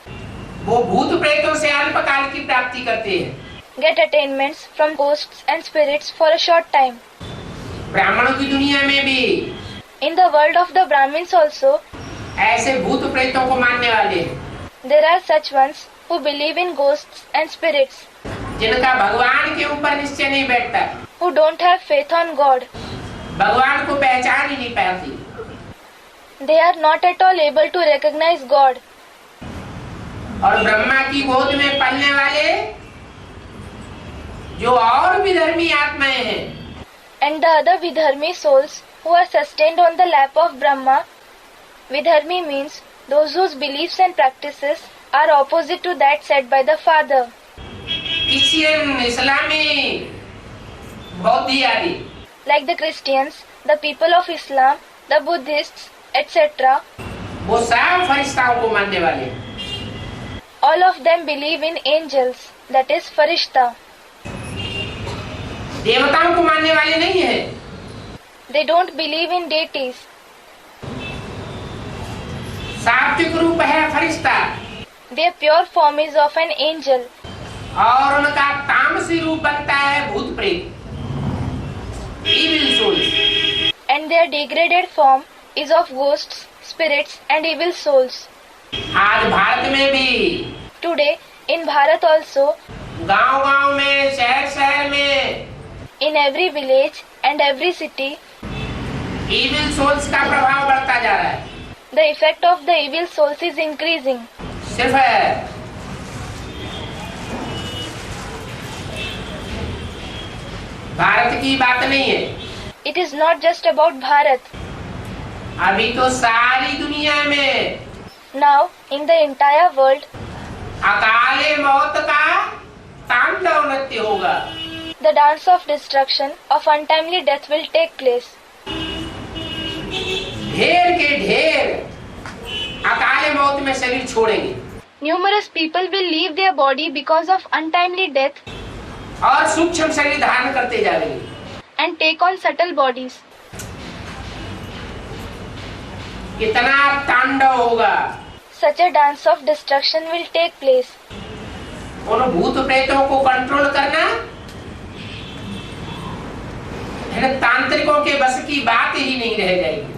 [SPEAKER 1] वो भूत प्रेतों से अल्पकाल की प्राप्ति करते हैं.
[SPEAKER 2] get attainments from ghosts and spirits for a short time.
[SPEAKER 1] ब्राह्मणों की दुनिया में भी
[SPEAKER 2] In the world of the Brahmins also,
[SPEAKER 1] ऐसे भूत प्रेतों को मानने वाले हैं,
[SPEAKER 2] there are such ones who believe in ghosts and spirits,
[SPEAKER 1] जिनका भगवान के ऊपर निश्चय नहीं बैठता,
[SPEAKER 2] who don't have faith on God.
[SPEAKER 1] भगवान को पहचान ही नहीं पाती.
[SPEAKER 2] They are not at all able to recognize God.
[SPEAKER 1] और ब्रह्मा की गोद में पलने वाले जो और भी धर्मी आत्माएं हैं,
[SPEAKER 2] And the other Vidharmi souls who are sustained on the lap of Brahma. Vidharmi means those whose beliefs and practices are opposite to that said by the Father.
[SPEAKER 1] Christian, इस्लामी, बौद्धी आदि,
[SPEAKER 2] Like the Christians, the people of Islam, the Buddhists, etc.
[SPEAKER 1] वो सब फरिश्ताओं को मानने वाले हैं.
[SPEAKER 2] All of them believe in angels, that is Farishta.
[SPEAKER 1] देवताओं को मानने वाले नहीं है.
[SPEAKER 2] They don't believe in deities.
[SPEAKER 1] सात्विक रूप है फरिश्ता,
[SPEAKER 2] Their pure form is of an angel,
[SPEAKER 1] और उनका तामसी रूप बनता है भूत प्रेत, evil souls.
[SPEAKER 2] and their degraded form is of ghosts, spirits, and evil souls.
[SPEAKER 1] आज भारत में भी
[SPEAKER 2] Today, in Bharat also,
[SPEAKER 1] गांव-गांव में, शहर-शहर में
[SPEAKER 2] In every village and every city,
[SPEAKER 1] evil souls का प्रभाव बढ़ता जा रहा है।
[SPEAKER 2] the effect of the evil souls is increasing.
[SPEAKER 1] सिर्फ भारत की बात नहीं है,
[SPEAKER 2] It is not just about Bharat.
[SPEAKER 1] अभी तो सारी दुनिया में
[SPEAKER 2] Now, in the entire world,
[SPEAKER 1] अकाले मौत का तांडव नृत्य होगा।
[SPEAKER 2] the dance of destruction of untimely death will take place.
[SPEAKER 1] ढेर के ढेर अकाले मौत में शरीर छोड़ेंगे
[SPEAKER 2] Numerous people will leave their body because of untimely death
[SPEAKER 1] और सूक्ष्म शरीर धारण करते जाएंगे।
[SPEAKER 2] and take on subtle bodies.
[SPEAKER 1] कितना तांडव होगा।
[SPEAKER 2] Such a dance of destruction will take place.
[SPEAKER 1] उन भूत प्रेतों को कंट्रोल करना है, तांत्रिकों के बस की बात ही नहीं रह जाएगी।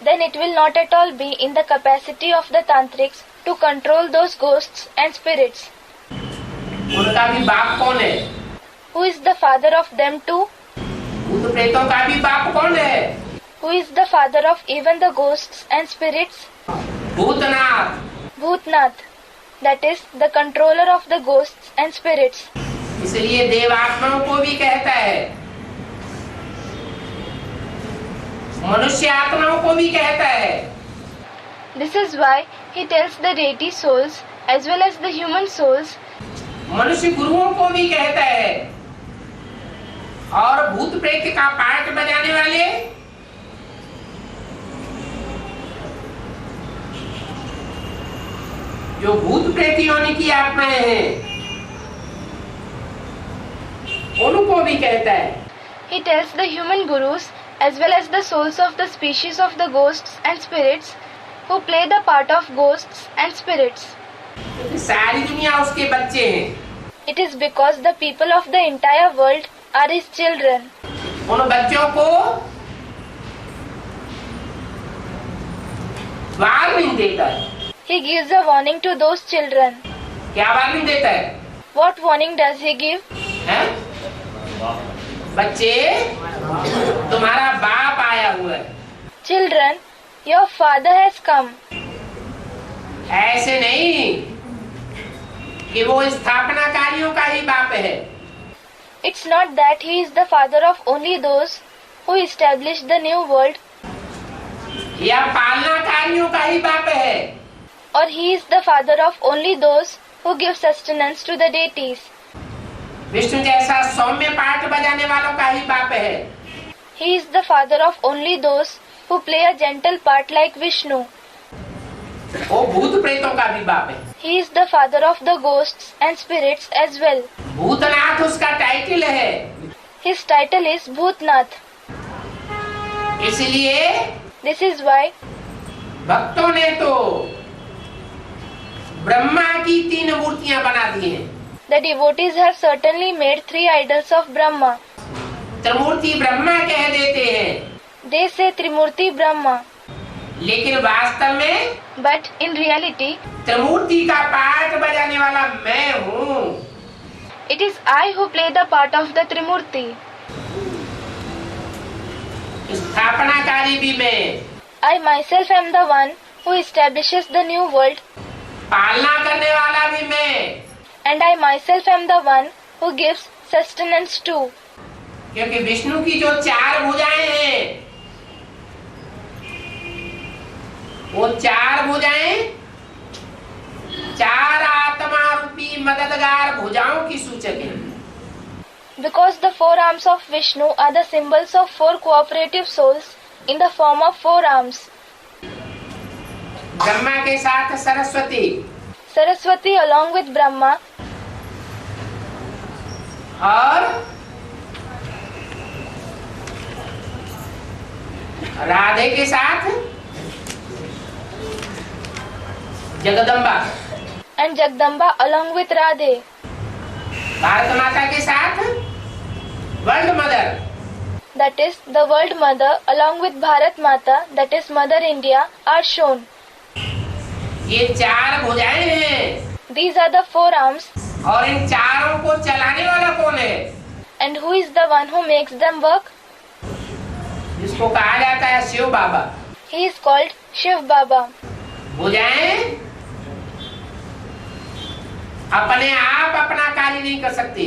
[SPEAKER 2] Then it will not at all be in the capacity of the tantrics to control those ghosts and spirits.
[SPEAKER 1] उनका भी बाप कौन है?
[SPEAKER 2] Who is the father of them too?
[SPEAKER 1] भूत प्रेतों का भी बाप कौन है?
[SPEAKER 2] Who is the father of even the ghosts and spirits?
[SPEAKER 1] Bhootnath.
[SPEAKER 2] Bhutnath. That is the controller of the ghosts and spirits.
[SPEAKER 1] इसलिए देवात्माओं को भी कहता है, मनुष्य आत्माओं को भी कहता है।
[SPEAKER 2] This is why he tells the deity souls as well as the human souls,
[SPEAKER 1] मनुष्य गुरुओं को भी कहता है, और भूत प्रेत का पार्ट बजाने वाले जो भूत प्रेत योनि की आत्माएं हैं उनको भी कहता है।
[SPEAKER 2] he tells the human gurus as well as the souls of the species of the ghosts and spirits who play the part of ghosts and spirits.
[SPEAKER 1] क्योंकि सारी दुनिया उसके बच्चे हैं।
[SPEAKER 2] It is because the people of the entire world are his children.
[SPEAKER 1] उन बच्चों को warning देता है।
[SPEAKER 2] He gives a warning to those children.
[SPEAKER 1] क्या वार्निंग देता है?
[SPEAKER 2] What warning does he give?
[SPEAKER 1] हैं? बच्चे, तुम्हारा बाप आया हुआ है।
[SPEAKER 2] Children, your father has come.
[SPEAKER 1] ऐसे नहीं कि वो स्थापनाकारियों का ही बाप है,
[SPEAKER 2] It's not that he is the father of only those who established the new world,
[SPEAKER 1] या पालनाकारियों का ही बाप है,
[SPEAKER 2] or he is the father of only those who give sustenance to the deities.
[SPEAKER 1] Vishnu जैसा सौम्य पाठ बजाने वालों का ही बाप है।
[SPEAKER 2] He is the father of only those who play a gentle part like Vishnu.
[SPEAKER 1] वो भूत प्रेतों का भी बाप है।
[SPEAKER 2] He is the father of the ghosts and spirits as well.
[SPEAKER 1] Bhootnath उसका टाइटल है।
[SPEAKER 2] His title is Bhutnath.
[SPEAKER 1] इसलिए
[SPEAKER 2] This is why
[SPEAKER 1] भक्तों ने तो ब्रह्मा की 3 मूर्तियां बना दी हैं।
[SPEAKER 2] the devotees have certainly made 3 idols of Brahma.
[SPEAKER 1] त्रिमूर्ति ब्रह्मा कह देते हैं,
[SPEAKER 2] They say Trimurti Brahma,
[SPEAKER 1] लेकिन वास्तव में
[SPEAKER 2] but in reality,
[SPEAKER 1] त्रिमूर्ति का पाठ बजाने वाला मैं हूँ।
[SPEAKER 2] it is I who play the part of the Trimurti.
[SPEAKER 1] स्थापनाकारी भी मैं,
[SPEAKER 2] I myself am the one who establishes the new world,
[SPEAKER 1] पालना करने वाला भी मैं,
[SPEAKER 2] and I myself am the one who gives sustenance too.
[SPEAKER 1] क्योंकि विष्णु की जो 4 भुजाएं हैं, वो 4 भुजाएं 4 आत्मा रूपी मददगार भुजाओं की सूचक है।
[SPEAKER 2] Because the 4 arms of Vishnu are the symbols of 4 cooperative souls in the form of 4 arms.
[SPEAKER 1] Brahma के साथ Saraswati,
[SPEAKER 2] Saraswati along with Brahma,
[SPEAKER 1] और राधे के साथ Jagdamba,
[SPEAKER 2] and Jagdamba along with Radhe.
[SPEAKER 1] Bharat माता के साथ world mother,
[SPEAKER 2] That is, the world mother along with Bharat Mata, that is Mother India, are shown.
[SPEAKER 1] ये 4 भुजाएं हैं।
[SPEAKER 2] These are the 4 arms,
[SPEAKER 1] और इन चारों को चलाने वाला कौन है?
[SPEAKER 2] And who is the one who makes them work?
[SPEAKER 1] जिसको कहा जाता है शिव बाबा।
[SPEAKER 2] He is called Shiv Baba.
[SPEAKER 1] भुजाएं अपने आप अपना कार्य नहीं कर सकती।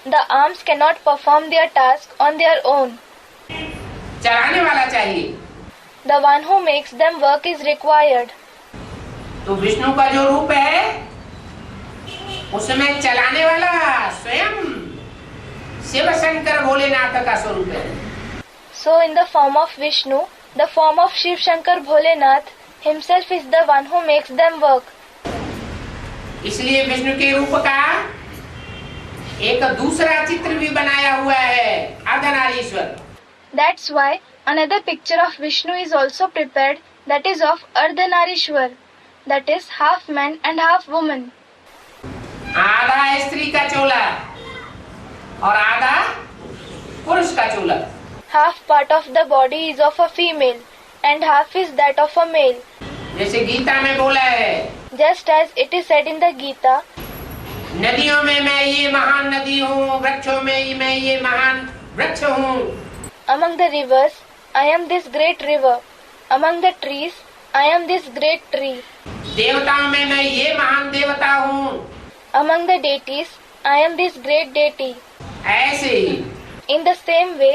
[SPEAKER 2] The arms cannot perform their task on their own.
[SPEAKER 1] चलाने वाला चाहिए।
[SPEAKER 2] The one who makes them work is required.
[SPEAKER 1] तो विष्णु का जो रूप है उसमें चलाने वाला स्वयं शिव शंकर भोलेनाथ का स्वरूप है।
[SPEAKER 2] So in the form of Vishnu, the form of Shiv Shankar Bholenath himself is the one who makes them work.
[SPEAKER 1] इसलिए विष्णु के रूप का एक दूसरा चित्र भी बनाया हुआ है Ardhanarishvara.
[SPEAKER 2] That's why another picture of Vishnu is also prepared, that is of Ardhanarishwar, that is half man and half woman.
[SPEAKER 1] आधा स्त्री का चोला और आधा पुरुष का चोला।
[SPEAKER 2] Half part of the body is of a female and half is that of a male.
[SPEAKER 1] जैसे गीता में बोला है,
[SPEAKER 2] Just as it is said in the Gita,
[SPEAKER 1] नदियों में मैं ये महान नदी हूँ, वृक्षों में मैं ये महान वृक्ष हूँ।
[SPEAKER 2] among the rivers, I am this great river. Among the trees, I am this great tree.
[SPEAKER 1] देवताओं में मैं ये महान देवता हूँ।
[SPEAKER 2] Among the deities, I am this great deity.
[SPEAKER 1] ऐसे ही
[SPEAKER 2] In the same way,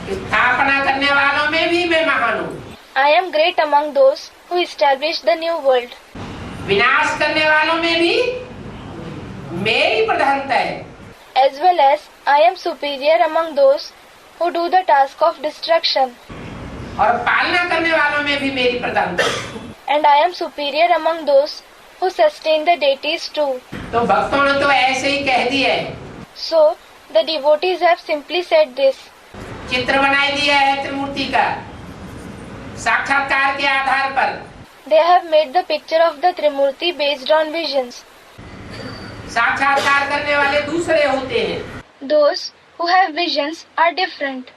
[SPEAKER 1] स्थापना करने वालों में भी मैं महान हूँ।
[SPEAKER 2] I am great among those who establish the new world.
[SPEAKER 1] विनाश करने वालों में भी मेरी प्रधानता है।
[SPEAKER 2] As well as I am superior among those who do the task of destruction.
[SPEAKER 1] और पालना करने वालों में भी मेरी प्रधानता है।
[SPEAKER 2] And I am superior among those who sustain the deities too.
[SPEAKER 1] तो भक्तों ने तो ऐसे ही कह दिया है।
[SPEAKER 2] So, the devotees have simply said this.
[SPEAKER 1] चित्र बनाई दिया है त्रिमूर्ति का साक्षात्कार के आधार पर।
[SPEAKER 2] They have made the picture of the Trimurti based on visions.
[SPEAKER 1] साक्षात्कार करने वाले दूसरे होते हैं,
[SPEAKER 2] Those who have visions are different.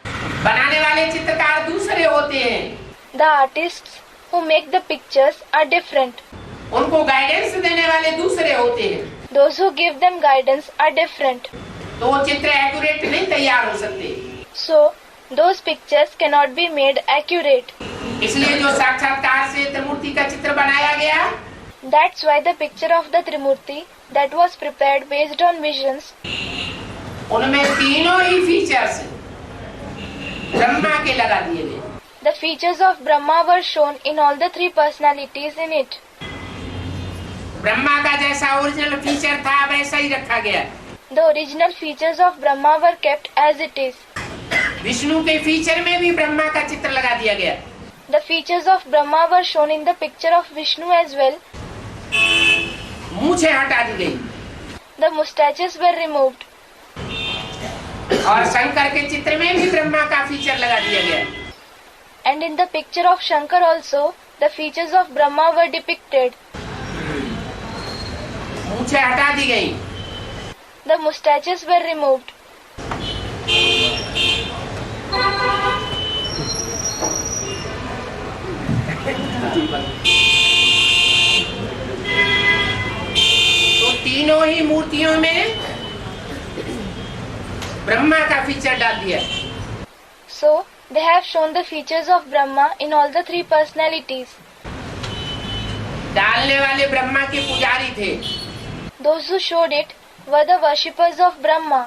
[SPEAKER 1] बनाने वाले चित्रकार दूसरे होते हैं,
[SPEAKER 2] The artists who make the pictures are different.
[SPEAKER 1] उनको गाइडेंस देने वाले दूसरे होते हैं।
[SPEAKER 2] Those who give them guidance are different.
[SPEAKER 1] तो वो चित्र एक्यूरेट नहीं तैयार हो सकते।
[SPEAKER 2] So, those pictures cannot be made accurate.
[SPEAKER 1] इसलिए जो साक्षात्कार से त्रिमूर्ति का चित्र बनाया गया,
[SPEAKER 2] That's why the picture of the Trimurti that was prepared based on visions,
[SPEAKER 1] उनमें तीनों ही फीचर्स ब्रह्मा के लगा दिए गए।
[SPEAKER 2] the features of Brahma were shown in all the three personalities in it.
[SPEAKER 1] Brahma का जैसा ओरिजिनल फीचर था वैसा ही रखा गया।
[SPEAKER 2] The original features of Brahma were kept as it is.
[SPEAKER 1] Vishnu के फीचर में भी ब्रह्मा का चित्र लगा दिया गया।
[SPEAKER 2] The features of Brahma were shown in the picture of Vishnu as well.
[SPEAKER 1] मूछें हटा दी गई
[SPEAKER 2] The mustaches were removed.
[SPEAKER 1] और शंकर के चित्र में भी ब्रह्मा का फीचर लगा दिया गया।
[SPEAKER 2] And in the picture of Shankar also, the features of Brahma were depicted.
[SPEAKER 1] मूछें हटा दी गई।
[SPEAKER 2] The mustaches were removed.
[SPEAKER 1] तो तीनों ही मूर्तियों में ब्रह्मा का फीचर डाल दिया।
[SPEAKER 2] So, they have shown the features of Brahma in all the three personalities.
[SPEAKER 1] डालने वाले ब्रह्मा के पुजारी थे,
[SPEAKER 2] Those who showed it were the worshippers of Brahma.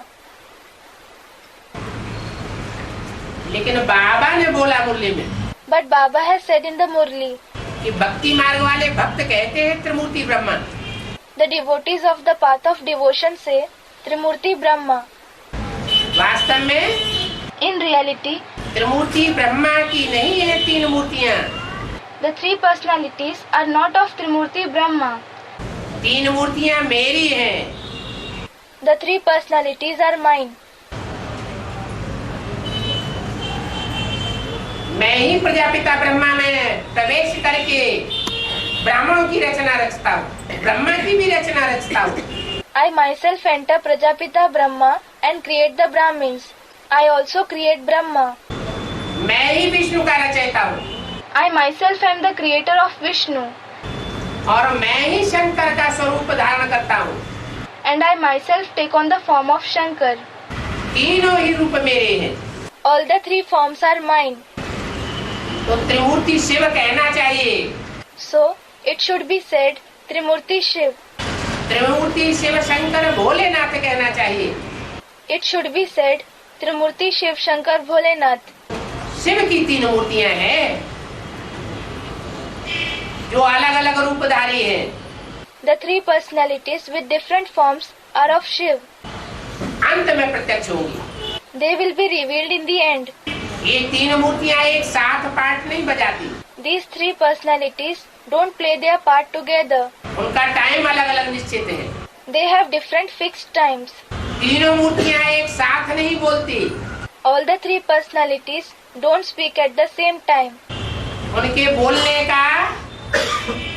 [SPEAKER 1] लेकिन बाबा ने बोला मुरली में
[SPEAKER 2] But Baba has said in the Murli,
[SPEAKER 1] कि भक्ति मार्ग वाले भक्त कहते हैं त्रिमूर्ति Brahma.
[SPEAKER 2] the devotees of the path of devotion say Trimurti Brahma.
[SPEAKER 1] वास्तव में
[SPEAKER 2] In reality,
[SPEAKER 1] त्रिमूर्ति ब्रह्मा की नहीं है तीन मूर्तियाँ।
[SPEAKER 2] the three personalities are not of Trimurti Brahma.
[SPEAKER 1] तीन मूर्तियाँ मेरी हैं।
[SPEAKER 2] The three personalities are mine.
[SPEAKER 1] मैं ही प्रजापिता ब्रह्मा में प्रवेश करके ब्राह्मणों की रचना रचता हूँ, ब्रह्मा की भी रचना रचता हूँ।
[SPEAKER 2] I myself enter Prajapita Brahma and create the Brahmins. I also create Brahma.
[SPEAKER 1] मैं ही विष्णु का रचयिता हूँ
[SPEAKER 2] I myself am the creator of Vishnu.
[SPEAKER 1] और मैं ही शंकर का स्वरूप धारण करता हूँ।
[SPEAKER 2] and I myself take on the form of Shankar.
[SPEAKER 1] तीनों ही रूप मेरे हैं।
[SPEAKER 2] All the three forms are mine.
[SPEAKER 1] तो त्रिमूर्ति शिव कहना चाहिए।
[SPEAKER 2] So it should be said Trimurti Shiv.
[SPEAKER 1] त्रिमूर्ति शिव शंकर भोलेनाथ कहना चाहिए।
[SPEAKER 2] It should be said Trimurti Shiv Shankar Bholenath.
[SPEAKER 1] Shiv की तीन मूर्तियां हैं जो अलग अलग रूपधारी हैं।
[SPEAKER 2] The three personalities with different forms are of Shiv.
[SPEAKER 1] अंत में प्रत्यक्ष होंगी।
[SPEAKER 2] They will be revealed in the end.
[SPEAKER 1] ये तीन मूर्तियां एक साथ पार्ट नहीं बजाती।
[SPEAKER 2] These three personalities don't play their part together.
[SPEAKER 1] उनका टाइम अलग अलग निश्चित है।
[SPEAKER 2] They have different fixed times.
[SPEAKER 1] तीनों मूर्तियां एक साथ नहीं बोलती।
[SPEAKER 2] All the three personalities don't speak at the same time.
[SPEAKER 1] उनके बोलने का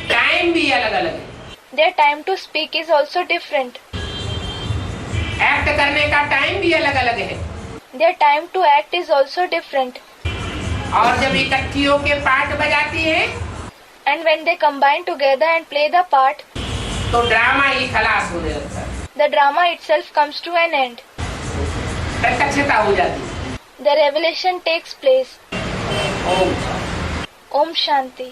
[SPEAKER 1] टाइम भी अलग अलग है।
[SPEAKER 2] Their time to speak is also different.
[SPEAKER 1] Act करने का टाइम भी अलग अलग है।
[SPEAKER 2] Their time to act is also different.
[SPEAKER 1] और जब इकट्ठी होके पार्ट बजाती है
[SPEAKER 2] And when they combine together and play the part,
[SPEAKER 1] तो ड्रामा ही खलास होने लगता है।
[SPEAKER 2] the drama itself comes to an end.
[SPEAKER 1] प्रत्यक्षता हो जाती है।
[SPEAKER 2] The revelation takes place.
[SPEAKER 1] Om
[SPEAKER 2] Om Shanti.